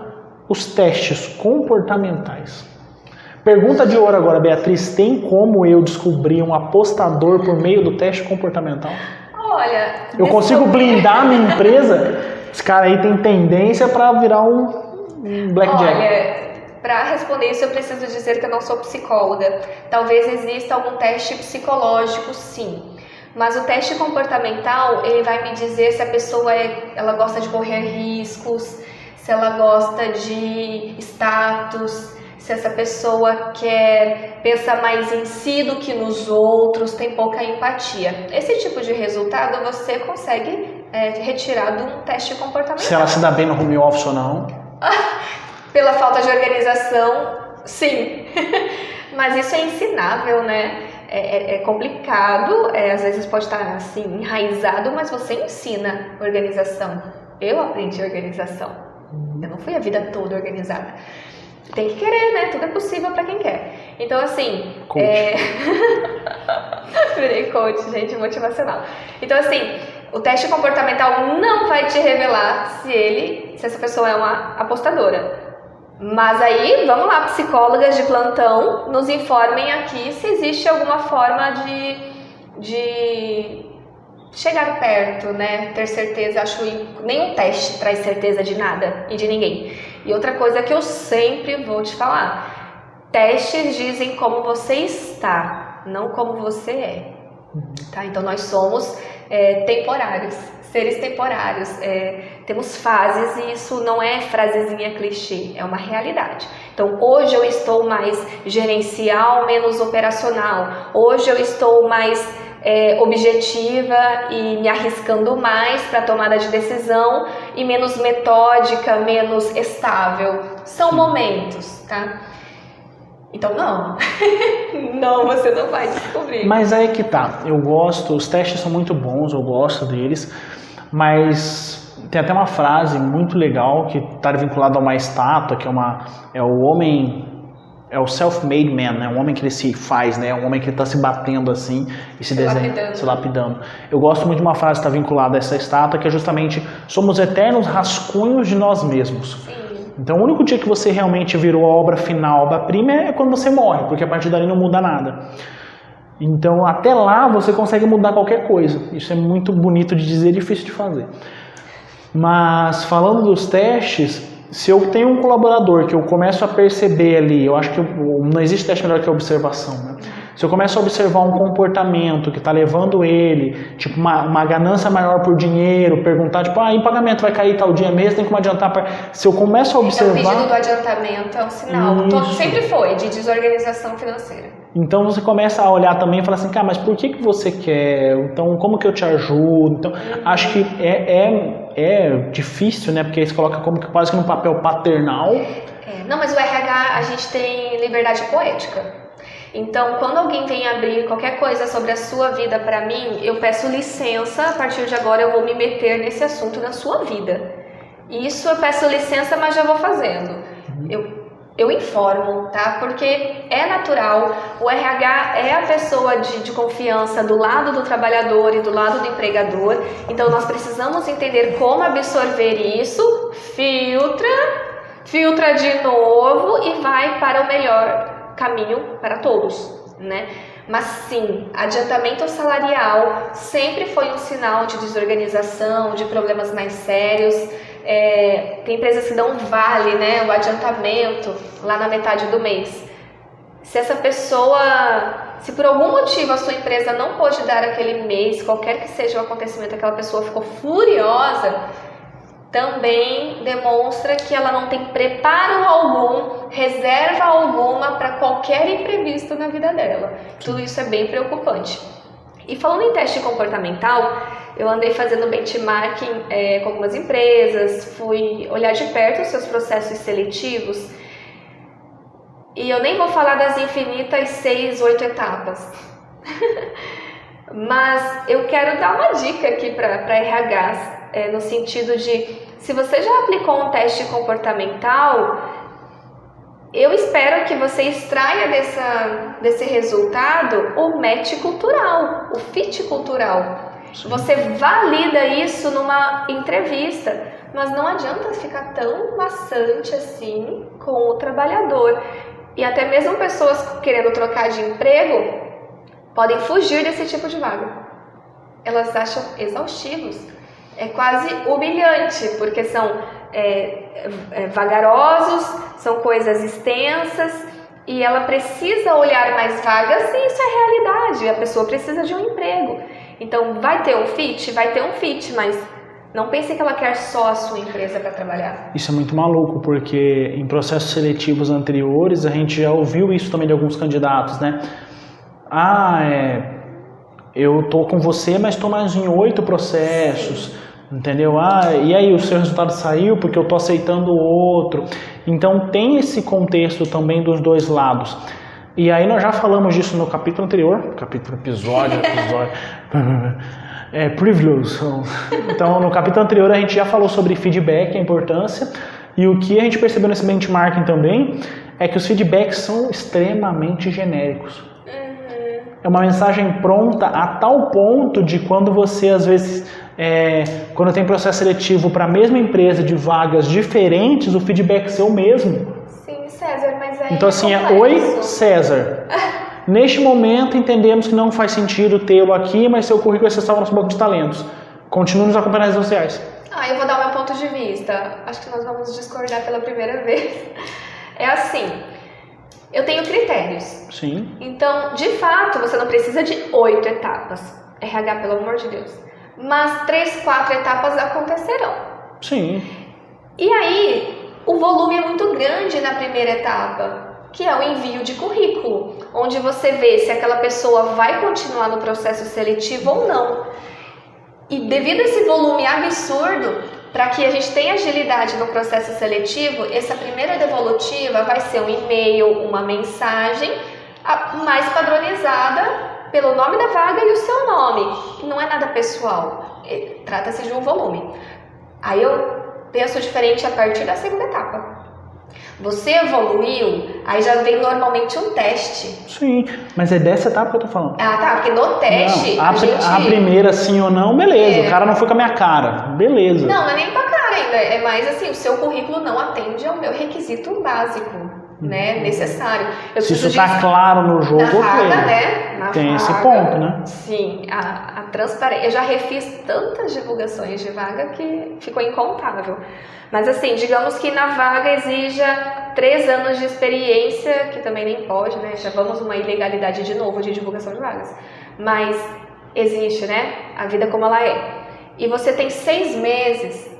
os testes comportamentais. Pergunta de ouro agora, Beatriz, tem como eu descobrir um apostador por meio do teste comportamental? Olha... Eu consigo blindar a minha empresa? Esse cara aí tem tendência para virar um blackjack. Olha... Para responder isso, eu preciso dizer que eu não sou psicóloga. Talvez exista algum teste psicológico, sim. Mas o teste comportamental, ele vai me dizer se a pessoa ela gosta de correr riscos, se ela gosta de status, se essa pessoa pensa mais em si do que nos outros, tem pouca empatia. Esse tipo de resultado você consegue retirar de um teste comportamental. Se ela se dá bem no home office ou não? Pela falta de organização, sim. Mas isso é ensinável, né? É complicado, às vezes pode estar assim, enraizado, mas você ensina organização. Eu aprendi organização. Eu não fui a vida toda organizada. Tem que querer, né? Tudo é possível para quem quer. Então, assim... Virei coach, gente, motivacional. Então, assim, o teste comportamental não vai te revelar se essa pessoa é uma apostadora. Mas aí, vamos lá, psicólogas de plantão, nos informem aqui se existe alguma forma de chegar perto, né? Ter certeza, acho que nenhum teste traz certeza de nada e de ninguém. E outra coisa que eu sempre vou te falar, testes dizem como você está, não como você é. Tá? Então nós somos temporários, seres temporários, temos fases e isso não é frasezinha clichê, é uma realidade. Então hoje eu estou mais gerencial, menos operacional, hoje eu estou mais objetiva e me arriscando mais para tomada de decisão e menos metódica, menos estável. São momentos, tá? Então não, não, você não vai descobrir. Mas aí que tá, eu gosto, os testes são muito bons, eu gosto deles, mas tem até uma frase muito legal que está vinculada a uma estátua, que é o homem, é o self-made man, né? Um homem que ele se faz, né? Um homem que ele está se batendo assim e se lapidando. Eu gosto muito de uma frase que está vinculada a essa estátua, que é justamente: somos eternos rascunhos de nós mesmos. Sim. Então o único dia que você realmente virou a obra final, a obra-prima, é quando você morre, porque a partir dali não muda nada. Então até lá você consegue mudar qualquer coisa. Isso é muito bonito de dizer, difícil de fazer. Mas falando dos testes, se eu tenho um colaborador que eu começo a perceber ali, eu acho que não existe teste melhor que a observação, né? Se eu começo a observar um comportamento que está levando ele, tipo uma ganância maior por dinheiro, perguntar, tipo, em pagamento vai cair tal dia mesmo, tem como adiantar. Se eu começo a observar... Então, o pedido do adiantamento é um sinal, sempre foi, de desorganização financeira. Então você começa a olhar também e falar assim, cara, mas por que você quer? Então, como que eu te ajudo? Então, acho que é difícil, né? Porque aí você coloca como que quase que num papel paternal. Não, mas o RH, a gente tem liberdade poética. Então, quando alguém vem abrir qualquer coisa sobre a sua vida para mim, eu peço licença, a partir de agora eu vou me meter nesse assunto na sua vida. Isso eu peço licença, mas já vou fazendo. Eu informo, tá? Porque é natural, o RH é a pessoa de confiança do lado do trabalhador e do lado do empregador, então nós precisamos entender como absorver isso, filtra de novo e vai para o melhor caminho para todos, né? Mas sim, adiantamento salarial sempre foi um sinal de desorganização, de problemas mais sérios. Tem empresas que dão vale, né, o adiantamento lá na metade do mês. Se essa pessoa, se por algum motivo a sua empresa não pôde dar aquele mês, qualquer que seja o acontecimento, aquela pessoa ficou furiosa, também demonstra que ela não tem preparo algum, reserva alguma para qualquer imprevisto na vida dela. Tudo isso é bem preocupante. E falando em teste comportamental, eu andei fazendo benchmarking com algumas empresas, fui olhar de perto os seus processos seletivos e eu nem vou falar das infinitas 6, 8 etapas. Mas eu quero dar uma dica aqui para RH, no sentido de, se você já aplicou um teste comportamental, eu espero que você extraia desse resultado o match cultural, o fit cultural. Sim. Você valida isso numa entrevista, mas não adianta ficar tão maçante assim com o trabalhador. E até mesmo pessoas querendo trocar de emprego podem fugir desse tipo de vaga. Elas acham exaustivos. É quase humilhante, porque são vagarosos, são coisas extensas e ela precisa olhar mais vagas e isso é realidade, a pessoa precisa de um emprego. Então vai ter um fit, mas não pense que ela quer só a sua empresa para trabalhar. Isso é muito maluco, porque em processos seletivos anteriores a gente já ouviu isso também de alguns candidatos, né? Eu tô com você, mas tô mais em 8 processos. Sim. Entendeu? E aí o seu resultado saiu porque eu tô aceitando o outro. Então tem esse contexto também dos dois lados. E aí nós já falamos disso no capítulo anterior, episódio. Privilege. Então no capítulo anterior a gente já falou sobre feedback, a importância. E o que a gente percebeu nesse benchmarking também é que os feedbacks são extremamente genéricos. É uma mensagem pronta a tal ponto de quando você às vezes... quando tem processo seletivo para a mesma empresa de vagas diferentes, o feedback é o mesmo. Sim, César, mas aí então assim, oi César, neste momento entendemos que não faz sentido tê-lo aqui, mas seu currículo é acessível ao nosso banco de talentos. Continue nos acompanhando nas redes sociais. Eu vou dar o meu ponto de vista. Acho que nós vamos discordar pela primeira vez. É assim, Eu tenho critérios. Sim. Então, de fato, você não precisa de 8 etapas. RH, pelo amor de Deus. Mas 3, 4 etapas acontecerão. Sim. E aí, o volume é muito grande na primeira etapa, que é o envio de currículo, onde você vê se aquela pessoa vai continuar no processo seletivo ou não. E devido a esse volume absurdo, para que a gente tenha agilidade no processo seletivo, essa primeira devolutiva vai ser um e-mail, uma mensagem mais padronizada pelo nome da vaga e o seu nome, que não é nada pessoal, trata-se de um volume. Aí eu penso diferente a partir da segunda etapa. Você evoluiu, aí já vem normalmente um teste. Sim, mas é dessa etapa que eu tô falando. Ah, tá, porque no teste não, a primeira sim ou não, beleza, o cara não foi com a minha cara, beleza. Não é nem com a cara ainda, é mais assim, o seu currículo não atende ao meu requisito básico, né, necessário. Se isso tá claro no jogo, na vaga, né? Na tem vaga, esse ponto, né? Sim, a transparência. Eu já refiz tantas divulgações de vaga que ficou incontável. Mas assim, digamos que na vaga exija 3 anos de experiência, que também nem pode, né? Já vamos numa ilegalidade de novo de divulgação de vagas. Mas existe, né? A vida como ela é. E você tem 6 meses,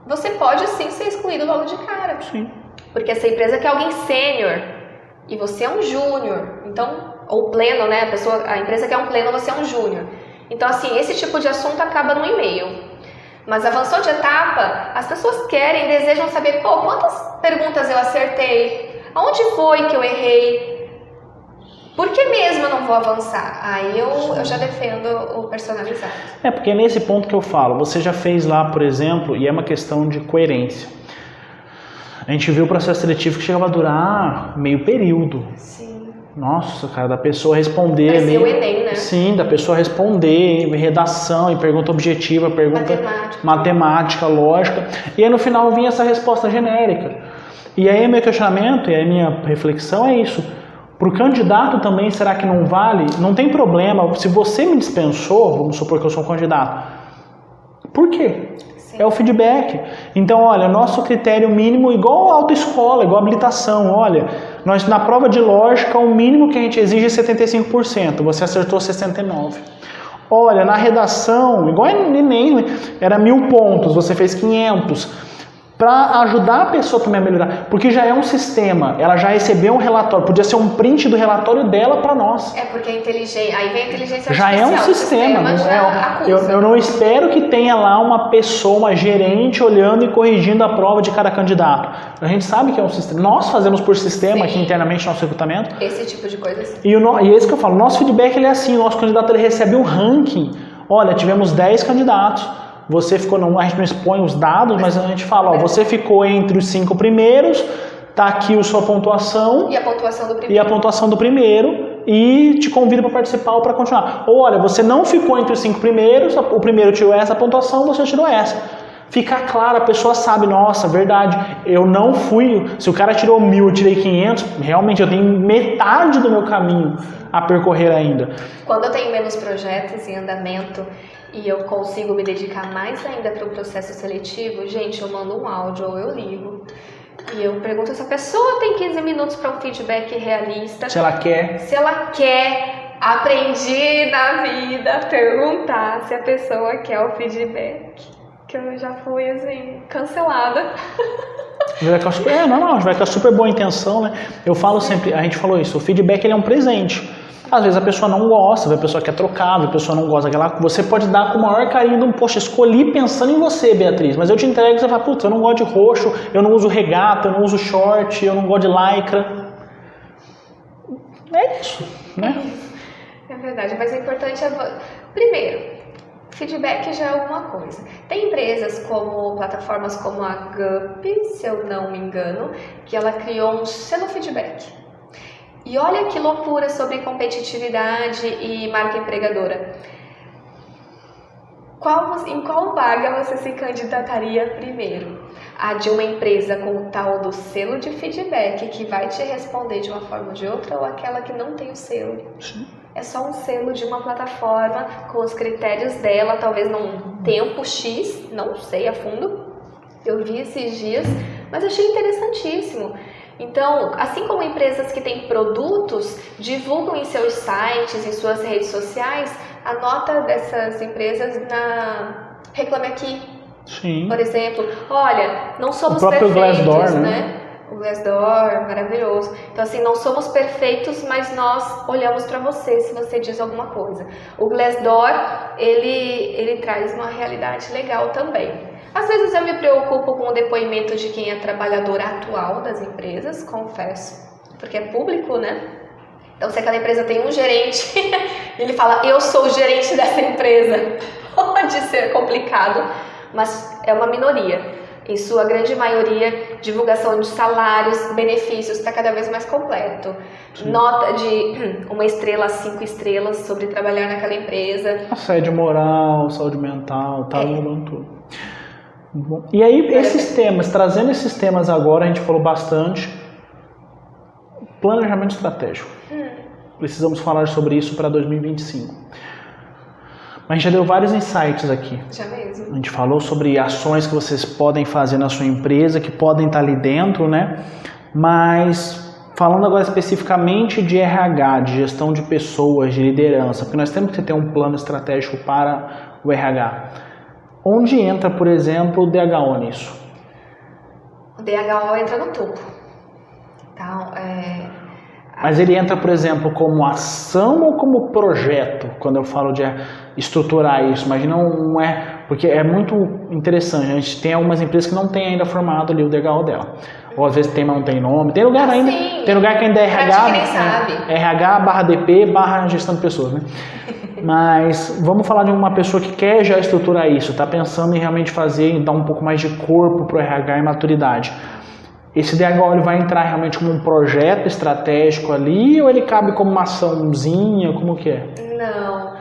você pode sim ser excluído logo de cara. Sim. Porque essa empresa quer alguém sênior e você é um júnior. Então, ou pleno, né? A empresa quer um pleno, você é um júnior. Então, assim, esse tipo de assunto acaba no e-mail. Mas avançou de etapa, as pessoas querem, desejam saber, pô, quantas perguntas eu acertei? Aonde foi que eu errei? Por que mesmo eu não vou avançar? Aí eu já defendo o personalizado. É, porque é nesse ponto que eu falo, você já fez lá, por exemplo, e é uma questão de coerência. A gente viu o processo seletivo que chegava a durar meio período. Sim. Nossa, cara, da pessoa responder Parecia ali. o Enem, né? Sim, da pessoa responder, redação, e pergunta objetiva, pergunta matemática, lógica. E aí no final vinha essa resposta genérica. E aí meu questionamento e a minha reflexão é isso. Para o candidato também, será que não vale? Não tem problema. Se você me dispensou, vamos supor que eu sou um candidato. Por quê? É o feedback. Então, olha, nosso critério mínimo, igual autoescola, igual habilitação, olha, nós na prova de lógica, o mínimo que a gente exige é 75%, você acertou 69%. Olha, na redação, igual Enem, era 1000 pontos, você fez 500. Para ajudar a pessoa também a melhorar, porque já é um sistema, ela já recebeu um relatório, podia ser um print do relatório dela para nós. É porque a inteligência, aí vem a inteligência já artificial. É um sistema, eu não espero que tenha lá uma pessoa, uma gerente olhando e corrigindo a prova de cada candidato. A gente sabe que é um sistema, nós fazemos por sistema aqui internamente nosso recrutamento. Esse tipo de coisa sim. E é isso que eu falo, nosso feedback ele é assim, o nosso candidato ele recebe um ranking, olha, tivemos 10 candidatos. Você ficou, a gente não expõe os dados, mas a gente fala, ó, você ficou entre os 5 primeiros, tá aqui a sua pontuação. E a pontuação do primeiro. E a pontuação do primeiro, e te convido para participar ou para continuar. Ou olha, você não ficou entre os 5 primeiros, o primeiro tirou essa pontuação, você tirou essa. Fica claro, a pessoa sabe, nossa, verdade, eu não fui, se o cara tirou 1000, eu tirei 500, realmente eu tenho metade do meu caminho a percorrer ainda. Quando eu tenho menos projetos em andamento e eu consigo me dedicar mais ainda para o processo seletivo, gente, eu mando um áudio ou eu ligo e eu pergunto se a pessoa tem 15 minutos para um feedback realista. Se ela quer. Se ela quer, aprendi na vida a perguntar se a pessoa quer o feedback. Que eu já fui, assim, cancelada. É normal, vai com a super boa intenção, né? Eu falo sempre, a gente falou isso, o feedback ele é um presente. Às vezes a pessoa não gosta, a pessoa quer trocar, a pessoa não gosta daquela. Você pode dar com o maior carinho, poxa, escolhi pensando em você, Beatriz, mas eu te entrego e você fala, putz, eu não gosto de roxo, eu não uso regata, eu não uso short, eu não gosto de lycra. É isso, né? É verdade, mas o importante é, primeiro, feedback já é alguma coisa. Tem empresas como, plataformas como a Gup, se eu não me engano, que ela criou um selo feedback. E olha que loucura sobre competitividade e marca empregadora. Em qual vaga você se candidataria primeiro? A de uma empresa com o tal do selo de feedback que vai te responder de uma forma ou de outra, ou aquela que não tem o selo? Sim. É só um selo de uma plataforma com os critérios dela, talvez num tempo X, não sei a fundo. Eu vi esses dias, mas achei interessantíssimo. Então, assim como empresas que têm produtos, divulgam em seus sites, em suas redes sociais, a nota dessas empresas na Reclame Aqui. Sim. Por exemplo, olha, não somos o próprio perfeitos, Glassdoor, né? O Glassdoor, maravilhoso. Então, assim, não somos perfeitos, mas nós olhamos para você se você diz alguma coisa. O Glassdoor, ele traz uma realidade legal também. Às vezes eu me preocupo com o depoimento de quem é trabalhador atual das empresas, confesso, porque é público, né? Então, se aquela empresa tem um gerente, ele fala, eu sou o gerente dessa empresa. Pode ser complicado, mas é uma minoria. Em sua grande maioria, divulgação de salários, benefícios, está cada vez mais completo. Sim. Nota de 1 estrela a 5 estrelas sobre trabalhar naquela empresa. Assédio moral, saúde mental, tá mudando tudo. Bom, e aí, esses temas, trazendo esses temas agora, a gente falou bastante. Planejamento estratégico. Precisamos falar sobre isso para 2025. Mas a gente já deu vários insights aqui. Já mesmo. A gente falou sobre ações que vocês podem fazer na sua empresa, que podem estar ali dentro, né? Mas falando agora especificamente de RH, de gestão de pessoas, de liderança, porque nós temos que ter um plano estratégico para o RH. Onde entra, por exemplo, o DHO nisso? O DHO entra no topo. Então, Mas ele entra, por exemplo, como ação ou como projeto, quando eu falo de estruturar isso? Mas não é, porque é muito interessante, a gente tem algumas empresas que não tem ainda formado ali o DHO dela. Ou às vezes tem, mas não tem nome. Tem lugar ainda, tem lugar que ainda é RH/DP/gestão de pessoas, né? Mas vamos falar de uma pessoa que quer já estruturar isso, está pensando em realmente fazer e dar um pouco mais de corpo para o RH e maturidade. Esse DHO ele vai entrar realmente como um projeto estratégico ali ou ele cabe como uma açãozinha, como que é? Não,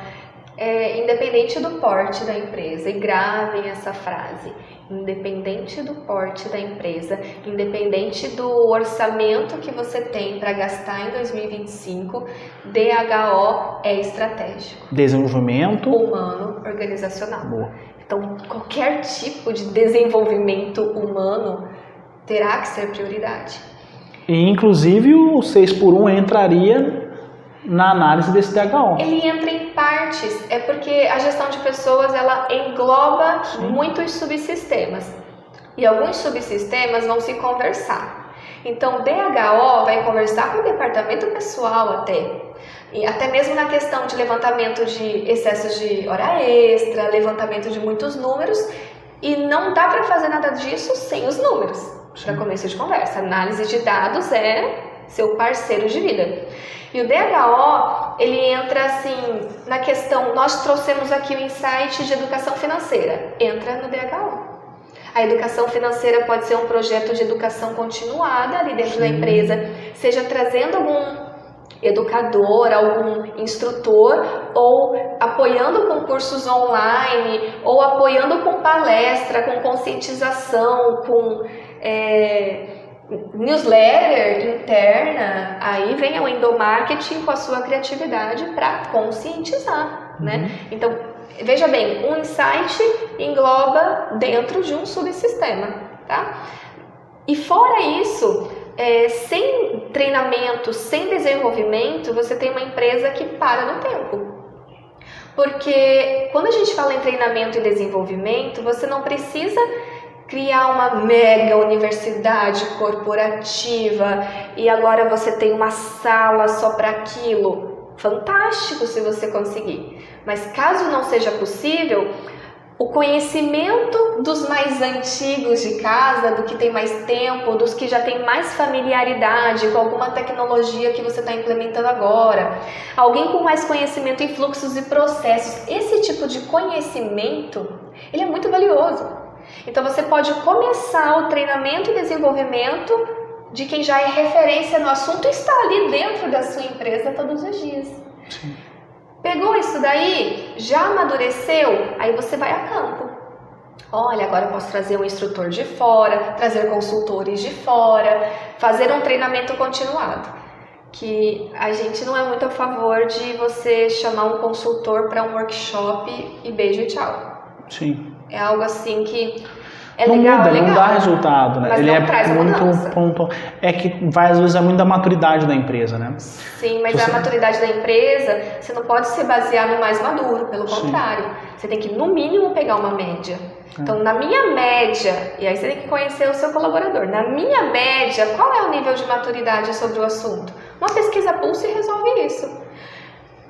independente do porte da empresa, e gravem essa frase, independente do porte da empresa, independente do orçamento que você tem para gastar em 2025, DHO é estratégico. Desenvolvimento humano organizacional. Boa. Então, qualquer tipo de desenvolvimento humano terá que ser prioridade. E inclusive o 6x1 entraria na análise desse DHO. Ele entra em partes, é porque a gestão de pessoas ela engloba muitos subsistemas. E alguns subsistemas vão se conversar. Então, o DHO vai conversar com o departamento pessoal até. E até mesmo na questão de levantamento de excessos de hora extra, levantamento de muitos números. E não dá para fazer nada disso sem os números, para começo de conversa. Análise de dados é seu parceiro de vida. E o DHO, ele entra assim, na questão, nós trouxemos aqui o insight de educação financeira, entra no DHO. A educação financeira pode ser um projeto de educação continuada ali dentro da empresa, seja trazendo algum educador, algum instrutor, ou apoiando com cursos online, ou apoiando com palestra, com conscientização, com newsletter interna. Aí vem o endomarketing com a sua criatividade para conscientizar, né? Então, veja bem, um insight engloba dentro de um subsistema, tá? E fora isso, sem treinamento, sem desenvolvimento, você tem uma empresa que para no tempo. Porque quando a gente fala em treinamento e desenvolvimento, você não precisa criar uma mega universidade corporativa e agora você tem uma sala só para aquilo. Fantástico se você conseguir. Mas caso não seja possível, o conhecimento dos mais antigos de casa, do que tem mais tempo, dos que já tem mais familiaridade com alguma tecnologia que você está implementando agora, alguém com mais conhecimento em fluxos e processos, esse tipo de conhecimento, ele é muito valioso. Então você pode começar o treinamento e desenvolvimento de quem já é referência no assunto e está ali dentro da sua empresa todos os dias. Sim. Pegou isso daí? Já amadureceu? Aí você vai a campo. Olha, agora eu posso trazer um instrutor de fora, trazer consultores de fora, fazer um treinamento continuado. Que a gente não é muito a favor de você chamar um consultor para um workshop e beijo e tchau. Sim. É algo assim que não legal, muda, é legal, não dá resultado, né? mas Ele não é traz muito mudança. ponto. É que às vezes é muito da maturidade da empresa, né? Sim, mas a maturidade da empresa, você não pode se basear no mais maduro, pelo contrário. Você tem que, no mínimo, pegar uma média. Então, na minha média, e aí você tem que conhecer o seu colaborador, na minha média, qual é o nível de maturidade sobre o assunto? Uma pesquisa Pulse resolve isso.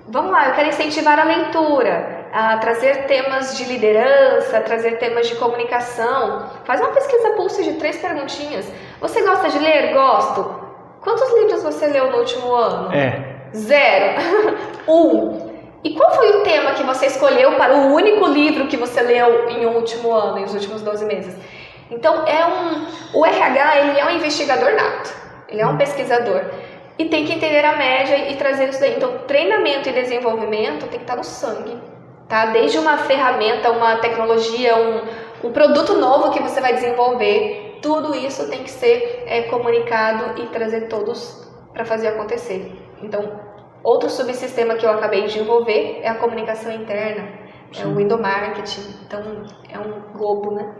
Vamos lá, eu quero incentivar a leitura, a trazer temas de liderança, a trazer temas de comunicação. Faz uma pesquisa Pulse de 3 perguntinhas. Você gosta de ler? Gosto. Quantos livros você leu no último ano? 0. 1. E qual foi o tema que você escolheu para o único livro que você leu em um último ano, em os últimos 12 meses? Então, o RH, ele é um investigador nato, ele é um pesquisador. E tem que entender a média e trazer isso daí. Então, treinamento e desenvolvimento tem que estar no sangue, tá? Desde uma ferramenta, uma tecnologia, um produto novo que você vai desenvolver, tudo isso tem que ser comunicado e trazer todos para fazer acontecer. Então, outro subsistema que eu acabei de desenvolver é a comunicação interna. É o endomarketing, então é um globo, né?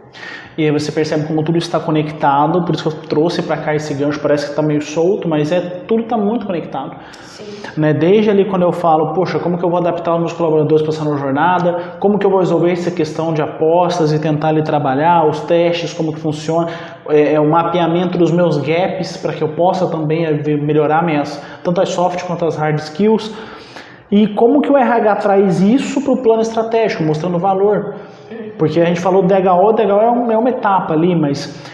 E aí você percebe como tudo está conectado, por isso que eu trouxe para cá esse gancho, parece que está meio solto, mas tudo está muito conectado. Sim. Né? Desde ali quando eu falo, poxa, como que eu vou adaptar os meus colaboradores para essa nova jornada, como que eu vou resolver essa questão de apostas e tentar ali trabalhar, os testes, como que funciona, o mapeamento dos meus gaps para que eu possa também melhorar tanto as soft quanto as hard skills. E como que o RH traz isso para o plano estratégico, mostrando valor? Porque a gente falou do DHO, o DHO é uma etapa ali, mas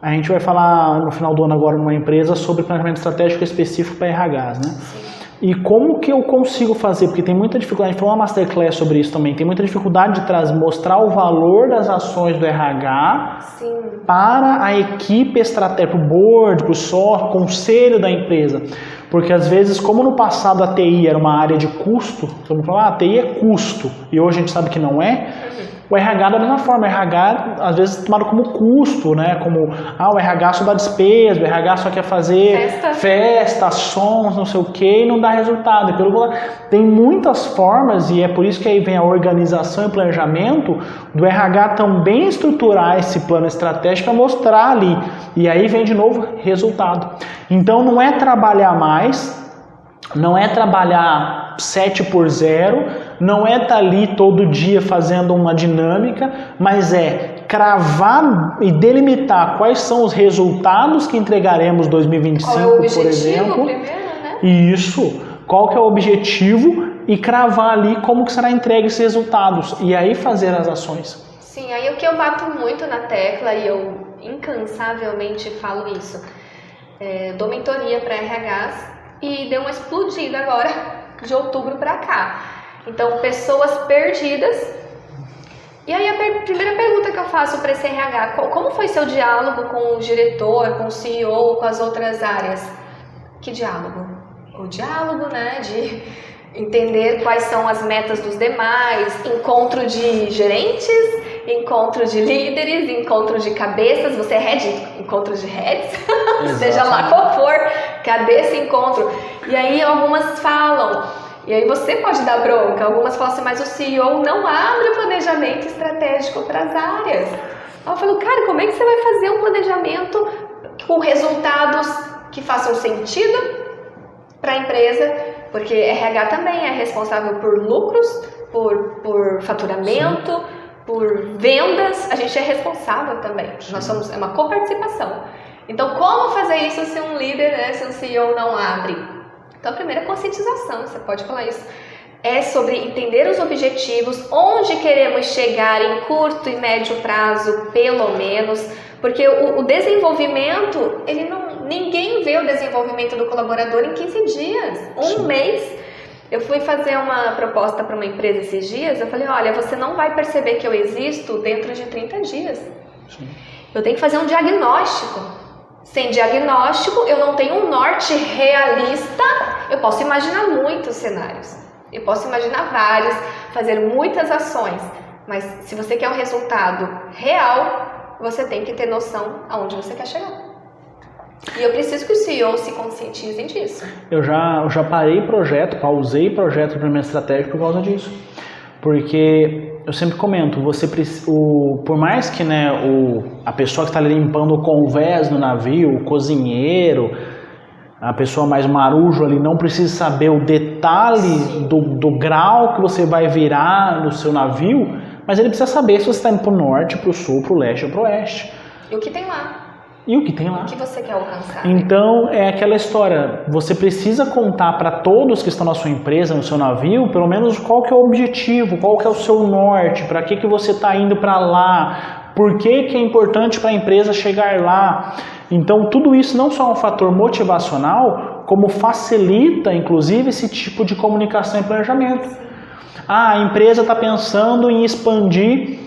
a gente vai falar no final do ano agora numa empresa sobre planejamento estratégico específico para RHs, né? Sim. E como que eu consigo fazer? Porque tem muita dificuldade, a gente falou uma masterclass sobre isso também, tem muita dificuldade de mostrar o valor das ações do RH Sim. para a equipe estratégica, para o board, para o sócio, conselho da empresa. Porque às vezes, como no passado a TI era uma área de custo, vamos falar, a TI é custo, e hoje a gente sabe que não é, o RH da mesma forma, o RH às vezes é tomado como custo, né? Como, o RH só dá despesa, o RH só quer fazer festa, sons, não sei o que, e não dá resultado. E pelo contrário, tem muitas formas, e é por isso que aí vem a organização e o planejamento do RH também estruturar esse plano estratégico para mostrar ali. E aí vem de novo resultado. Então não é trabalhar mais, não é trabalhar 7x0, não é estar ali todo dia fazendo uma dinâmica, mas é cravar e delimitar quais são os resultados que entregaremos em 2025, qual é o objetivo, por exemplo. Primeiro, né? Isso, qual que é o objetivo e cravar ali como que será entregue esses resultados e aí fazer as ações. Sim, aí o que eu bato muito na tecla e eu incansavelmente falo isso, dou mentoria para RHs e deu uma explodida agora de outubro para cá. Então, pessoas perdidas. E aí a primeira pergunta que eu faço para esse RH, como foi seu diálogo com o diretor, com o CEO, com as outras áreas? Que diálogo? O diálogo, né, de entender quais são as metas dos demais, encontro de gerentes, encontro de líderes, encontro de cabeças, você é head, encontro de heads, seja lá qual for, cadê esse encontro? E aí algumas falam, e aí você pode dar bronca, algumas falam assim, mas o CEO não abre o planejamento estratégico para as áreas. Eu falo, cara, como é que você vai fazer um planejamento com resultados que façam sentido para a empresa? Porque RH também é responsável por lucros, por faturamento, sim, por vendas, a gente é responsável também. Nós somos, é uma coparticipação. Então, como fazer isso se um líder, né, se um CEO não abre? Então, a primeira conscientização, você pode falar isso, é sobre entender os objetivos, onde queremos chegar em curto e médio prazo, pelo menos, porque o desenvolvimento, ninguém vê o desenvolvimento do colaborador em 15 dias, um mês. Eu fui fazer uma proposta para uma empresa esses dias, eu falei, olha, você não vai perceber que eu existo dentro de 30 dias. Sim. Eu tenho que fazer um diagnóstico. Sem diagnóstico, eu não tenho um norte realista. Eu posso imaginar muitos cenários, eu posso imaginar vários, fazer muitas ações, mas se você quer um resultado real, você tem que ter noção aonde você quer chegar. E eu preciso que os CEOs se conscientizem disso. Eu já pausei projeto de planejamento estratégico por causa disso. Porque eu sempre comento, por mais que, né, a pessoa que está limpando o convés no navio, o cozinheiro, a pessoa mais marujo ali não precisa saber o detalhe do grau que você vai virar no seu navio, mas ele precisa saber se você está indo para o norte, para o sul, para o leste ou para o oeste. E o que tem lá? E o que tem lá? O que você quer alcançar? Então, é aquela história, você precisa contar para todos que estão na sua empresa, no seu navio, pelo menos qual que é o objetivo, qual que é o seu norte, para que você está indo para lá, por que é importante para a empresa chegar lá. Então, tudo isso não só é um fator motivacional, como facilita, inclusive, esse tipo de comunicação e planejamento. A empresa está pensando em expandir,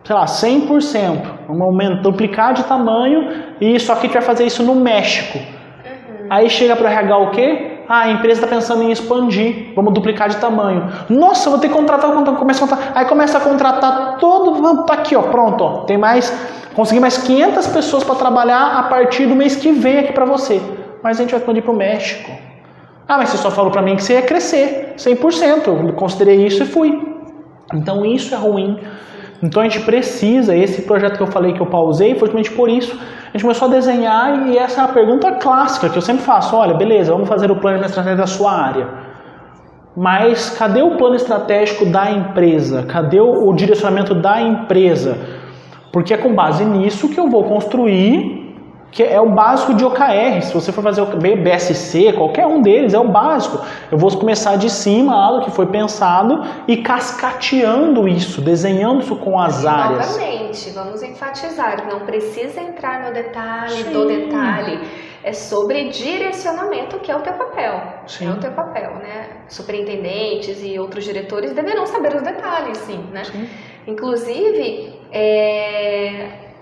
sei lá, 100%, duplicar de tamanho, e só que a gente vai fazer isso no México. Aí chega para o RH o quê? A empresa está pensando em expandir, vamos duplicar de tamanho. Nossa, vou ter que contratar, aí começa a contratar todo, tá aqui, ó, pronto, ó, consegui mais 500 pessoas para trabalhar a partir do mês que vem aqui para você. Mas a gente vai expandir para o México. Mas você só falou para mim que você ia crescer 100%, eu considerei isso e fui. Então isso é ruim. Então a gente precisa, esse projeto que eu falei que eu pausei, foi justamente por isso. A gente começou a desenhar e essa é uma pergunta clássica que eu sempre faço. Olha, beleza, vamos fazer o plano estratégico da sua área. Mas cadê o plano estratégico da empresa? Cadê o direcionamento da empresa? Porque é com base nisso que eu vou construir, que é o básico de OKR. Se você for fazer o BSC, qualquer um deles, é o básico. Eu vou começar de cima, algo que foi pensado, e cascateando isso, desenhando isso com as áreas. Novamente, vamos enfatizar, não precisa entrar no detalhe do detalhe. É sobre direcionamento, que é o teu papel. Sim. É o teu papel, né? Superintendentes e outros diretores deverão saber os detalhes, sim, né? Sim. Inclusive,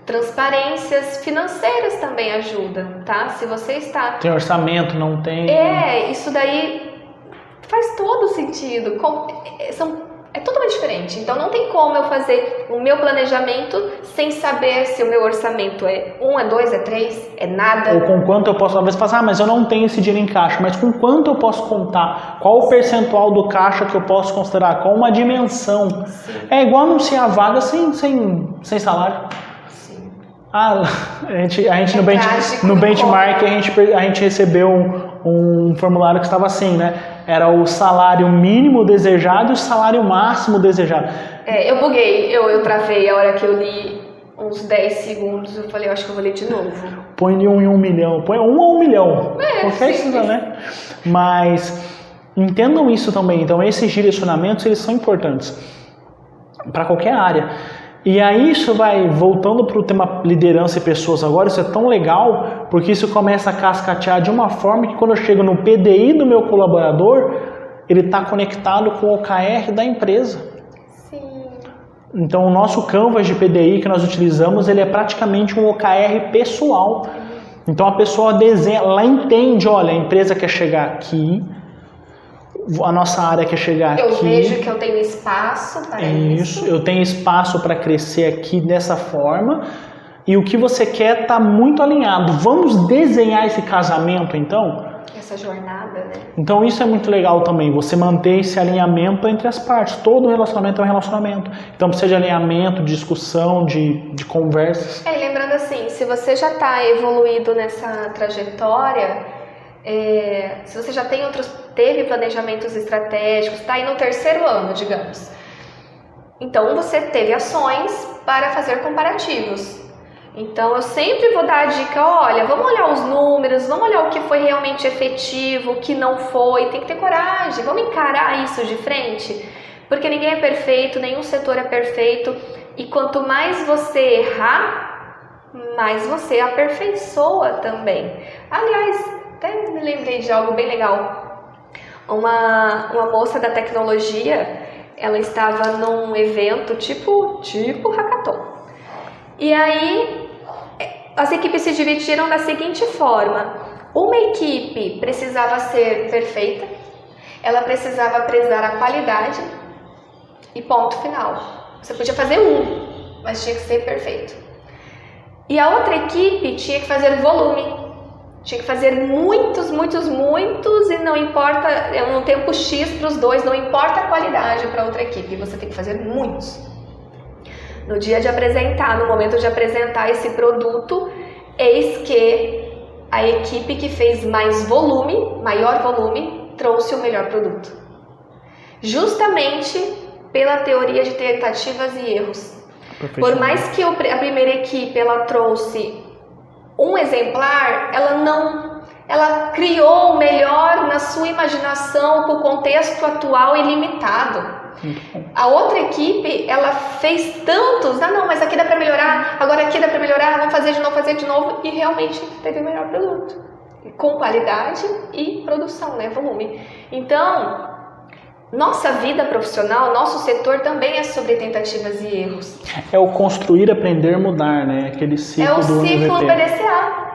transparências financeiras também ajudam, tá? Se você está... Tem orçamento, não tem... Isso daí faz todo sentido. É totalmente diferente. Então não tem como eu fazer o meu planejamento sem saber se o meu orçamento é 1, é 2, é 3, é nada. Ou com quanto eu posso, talvez, falar, mas eu não tenho esse dinheiro em caixa, mas com quanto eu posso contar? Qual o percentual do caixa que eu posso considerar? Qual uma dimensão? Sim. É igual anunciar a vaga sem salário. A gente no benchmark a gente recebeu um formulário que estava assim, né? Era o salário mínimo desejado e o salário máximo desejado. Eu buguei, eu travei a hora que eu li uns 10 segundos, eu falei, eu acho que eu vou ler de novo. Põe de 1 em 1 milhão, põe 1 a 1 milhão. Qualquer coisa, né? Mas entendam isso também. Então esses direcionamentos, eles são importantes para qualquer área. E aí isso vai, voltando para o tema liderança e pessoas agora, isso é tão legal, porque isso começa a cascatear de uma forma que quando eu chego no PDI do meu colaborador, ele está conectado com o OKR da empresa. Sim. Então o nosso canvas de PDI que nós utilizamos, ele é praticamente um OKR pessoal. Então a pessoa desenha, ela entende, olha, a empresa quer chegar aqui, a nossa área quer chegar aqui. Eu vejo que eu tenho espaço para isso. Eu tenho espaço para crescer aqui dessa forma. E o que você quer está muito alinhado. Vamos desenhar esse casamento, então? Essa jornada, né? Então isso é muito legal também. Você manter esse alinhamento entre as partes. Todo relacionamento é um relacionamento. Então precisa de alinhamento, de discussão, de conversas. E lembrando assim, se você já está evoluído nessa trajetória... se você já teve planejamentos estratégicos, está aí no 3º ano, digamos. Então, você teve ações para fazer comparativos. Então, eu sempre vou dar a dica, olha, vamos olhar os números, vamos olhar o que foi realmente efetivo, o que não foi, tem que ter coragem, vamos encarar isso de frente, porque ninguém é perfeito, nenhum setor é perfeito, e quanto mais você errar, mais você aperfeiçoa também. Aliás, até me lembrei de algo bem legal. Uma moça da tecnologia, ela estava num evento tipo hackathon. E aí, as equipes se dividiram da seguinte forma. Uma equipe precisava ser perfeita, ela precisava prezar a qualidade e ponto final. Você podia fazer mas tinha que ser perfeito. E a outra equipe tinha que fazer volume. Tinha que fazer muitos, e não importa, é um tempo X para os dois, não importa a qualidade para outra equipe, você tem que fazer muitos. No dia de apresentar, no momento de apresentar esse produto, eis que a equipe que fez maior volume, trouxe o melhor produto. Justamente pela teoria de tentativas e erros. Por mais que a primeira equipe ela trouxe um exemplar, ela criou o melhor na sua imaginação para o contexto atual e limitado. A outra equipe, ela fez tantos, mas aqui dá para melhorar, agora aqui dá para melhorar, vamos fazer de novo, e realmente teve o melhor produto, com qualidade e produção, volume. Então, nossa vida profissional, nosso setor também é sobre tentativas e erros. É o construir, aprender, mudar, Aquele ciclo do MVP. É o ciclo MVP. PDCA.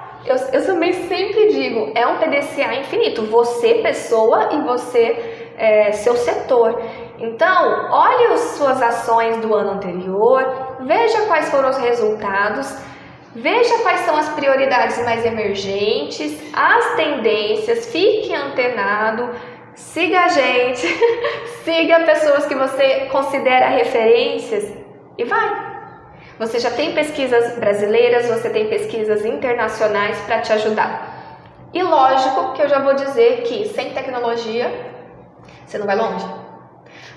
Eu também sempre digo, é um PDCA infinito. Você, pessoa, e você, seu setor. Então, olhe as suas ações do ano anterior, veja quais foram os resultados, veja quais são as prioridades mais emergentes, as tendências, fique antenado, siga a gente, siga pessoas que você considera referências e vai. Você já tem pesquisas brasileiras, você tem pesquisas internacionais para te ajudar. E lógico que eu já vou dizer que sem tecnologia você não vai longe.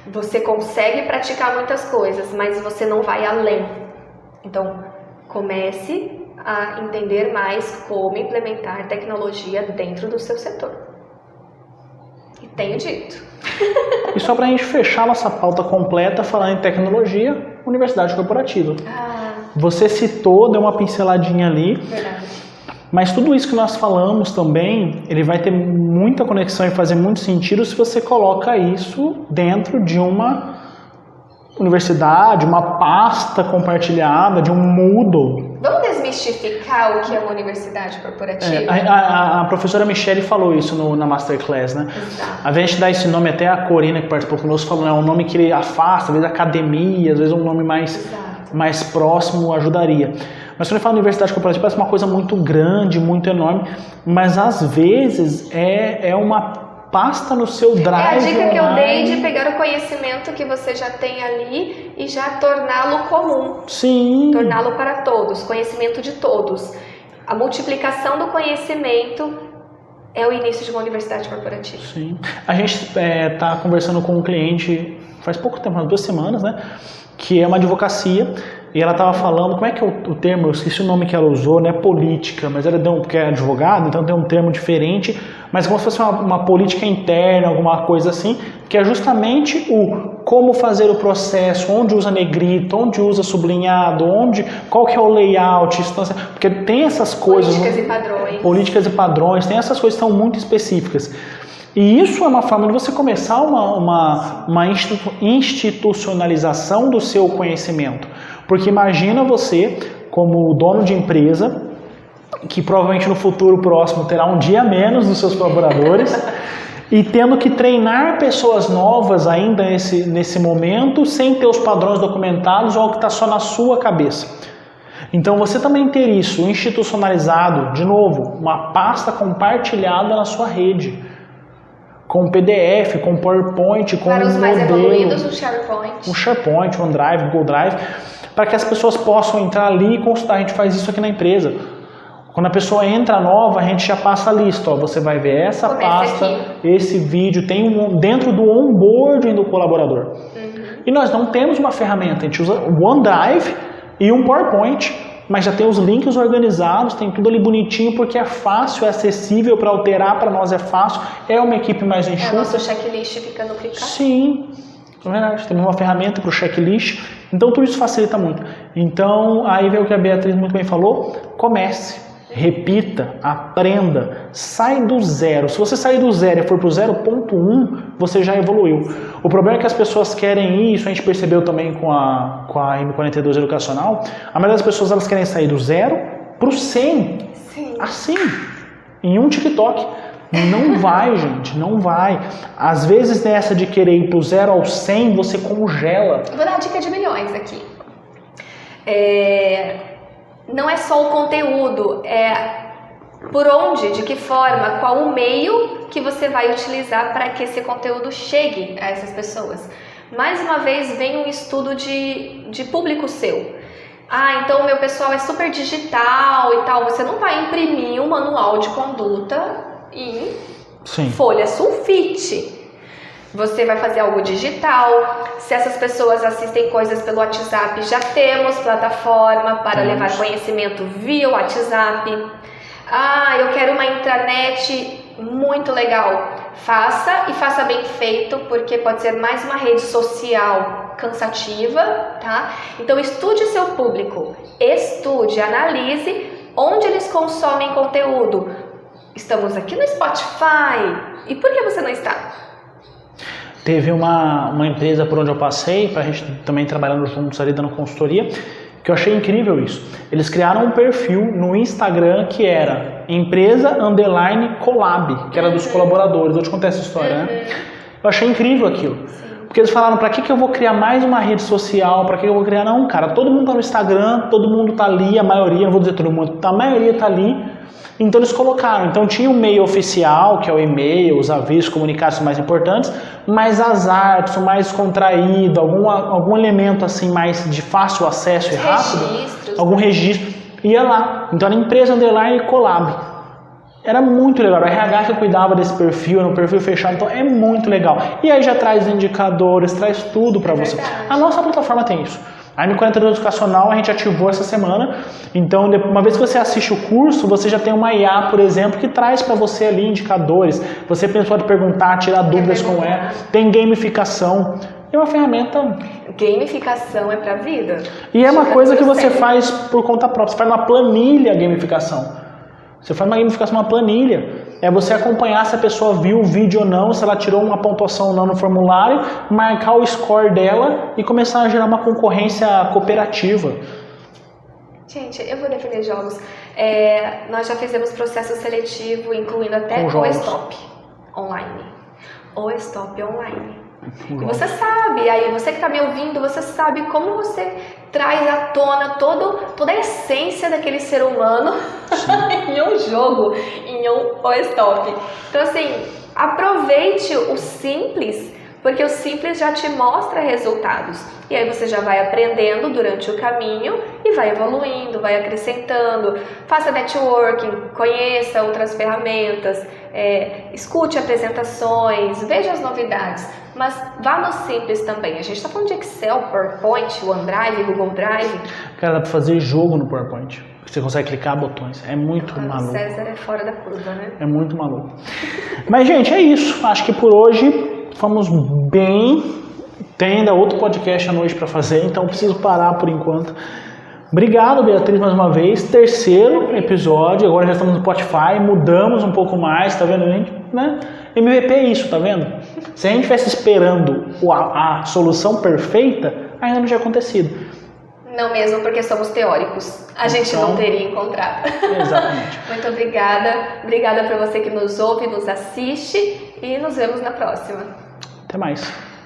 Você consegue praticar muitas coisas, mas você não vai além. Então, comece a entender mais como implementar tecnologia dentro do seu setor. E tenho dito. E só para a gente fechar nossa pauta completa, falando em tecnologia, Universidade Corporativa. Você citou, deu uma pinceladinha ali. Verdade. Mas tudo isso que nós falamos também, ele vai ter muita conexão e fazer muito sentido se você coloca isso dentro de uma universidade, uma pasta compartilhada, de um Moodle. Vamos desmistificar o que é uma universidade corporativa? A professora Michele falou isso na Masterclass, Exato. Ao invés de dar esse nome, até a Corina que participou conosco falou, é um nome que ele afasta, às vezes academia, às vezes um nome mais próximo ajudaria. Mas quando eu falo universidade corporativa, parece uma coisa muito grande, muito enorme, mas às vezes é uma pasta no seu drive. É a dica que eu online. dei de pegar o conhecimento que você já tem ali e já torná-lo comum. Sim. Torná-lo para todos, conhecimento de todos. A multiplicação do conhecimento é o início de uma universidade corporativa. Sim. A gente está conversando com um cliente faz pouco tempo, umas 2 semanas, que é uma advocacia, e ela estava falando, como é que é o termo, eu esqueci o nome que ela usou, não é política, mas ela deu, porque é advogado, então tem um termo diferente, mas como se fosse uma política interna, alguma coisa assim, que é justamente o como fazer o processo, onde usa negrito, onde usa sublinhado, qual que é o layout, porque tem essas coisas... Políticas e padrões. Políticas e padrões, tem essas coisas que são muito específicas. E isso é uma forma de você começar uma institucionalização do seu conhecimento. Porque imagina você, como dono de empresa, que provavelmente no futuro próximo terá um dia a menos dos seus colaboradores, e tendo que treinar pessoas novas ainda nesse momento, sem ter os padrões documentados ou algo que está só na sua cabeça. Então você também ter isso institucionalizado, de novo, uma pasta compartilhada na sua rede. Com PDF, com PowerPoint, com para os mais modelo, evoluídos, o SharePoint. O SharePoint, o OneDrive, o Google Drive, para que as pessoas possam entrar ali e consultar. A gente faz isso aqui na empresa. Quando a pessoa entra nova, a gente já passa a lista. Você vai ver essa pasta, esse vídeo, tem dentro do onboarding do colaborador. E nós não temos uma ferramenta, a gente usa o OneDrive e um PowerPoint, mas já tem os links organizados, tem tudo ali bonitinho, porque é fácil, é acessível para alterar, para nós é fácil, é uma equipe mais enxuta. O nosso checklist fica no clicar. Sim, é verdade, temos uma ferramenta para o checklist, então tudo isso facilita muito. Então, aí vem o que a Beatriz muito bem falou, comece, repita, aprenda, sai do zero. Se você sair do zero e for para o 0.1, você já evoluiu. O problema é que as pessoas querem isso, a gente percebeu também com a M42 Educacional, a maioria das pessoas elas querem sair do zero para o 100, assim, em um TikTok. Não vai, gente, não vai. Às vezes nessa de querer ir pro 0 ao 100, você congela. Eu vou dar uma dica de milhões aqui. Não é só o conteúdo, é por onde, de que forma, qual o meio que você vai utilizar para que esse conteúdo chegue a essas pessoas. Mais uma vez vem um estudo de público seu. Ah, então o meu pessoal é super digital e tal. Você não vai imprimir um manual de conduta em folha sulfite. Você vai fazer algo digital. Se essas pessoas assistem coisas pelo WhatsApp, já temos plataforma para levar conhecimento via WhatsApp. Ah, eu quero uma intranet muito legal. Faça e faça bem feito, porque pode ser mais uma rede social cansativa, tá? Então estude o seu público, estude, analise onde eles consomem conteúdo. Estamos aqui no Spotify. E por que você não está? Teve uma empresa por onde eu passei, pra gente também trabalhando juntos ali dando consultoria, que eu achei incrível isso. Eles criaram um perfil no Instagram que era empresa_collab, que era dos colaboradores. Eu te contei essa história, né? Eu achei incrível aquilo. Porque eles falaram, pra que eu vou criar mais uma rede social? Pra que eu vou criar? Não, cara, todo mundo tá no Instagram, todo mundo tá ali, a maioria, não vou dizer todo mundo, a maioria tá ali. Então eles colocaram, então tinha o meio oficial, que é o e-mail, os avisos, comunicados mais importantes, mas as artes, o mais contraído, algum elemento assim mais de fácil acesso e rápido, algum registro, ia lá. Então era empresa_collab. Era muito legal, o RH que cuidava desse perfil, era um perfil fechado, então é muito legal. E aí já traz indicadores, traz tudo para você. A nossa plataforma tem isso. A M40 Educacional a gente ativou essa semana, então uma vez que você assiste o curso, você já tem uma IA, por exemplo, que traz para você ali indicadores, você pode perguntar, tirar dúvidas como é, tem gamificação, é uma ferramenta... Gamificação é para a vida. E é uma coisa que você faz por conta própria, você faz uma planilha gamificação. Você faz uma gamificação, uma planilha. É você acompanhar se a pessoa viu o vídeo ou não, se ela tirou uma pontuação ou não no formulário, marcar o score dela e começar a gerar uma concorrência cooperativa. Gente, eu vou defender jogos. Nós já fizemos processo seletivo, incluindo até o Stop online. O Stop online. E você sabe, aí você que está me ouvindo, você sabe como você traz à tona toda a essência daquele ser humano em um jogo, em um stop. Então assim, aproveite o simples, porque o simples já te mostra resultados. E aí você já vai aprendendo durante o caminho e vai evoluindo, vai acrescentando. Faça networking, conheça outras ferramentas, escute apresentações, veja as novidades, mas vá no simples também. A gente está falando de Excel, PowerPoint, OneDrive, Google Drive. Cara, dá para fazer jogo no PowerPoint. Você consegue clicar botões. É muito maluco. César é fora da curva, né? É muito maluco. Mas, gente, é isso. Acho que por hoje fomos bem. Tem ainda outro podcast à noite para fazer, então preciso parar por enquanto. Obrigado, Beatriz, mais uma vez. Terceiro episódio, agora já estamos no Spotify, mudamos um pouco mais, tá vendo, gente? Né? MVP é isso, tá vendo? Se a gente estivesse esperando a solução perfeita, ainda não tinha acontecido. Não mesmo, porque somos teóricos. A gente não teria encontrado. Exatamente. Muito obrigada. Obrigada para você que nos ouve, nos assiste e nos vemos na próxima. Até mais.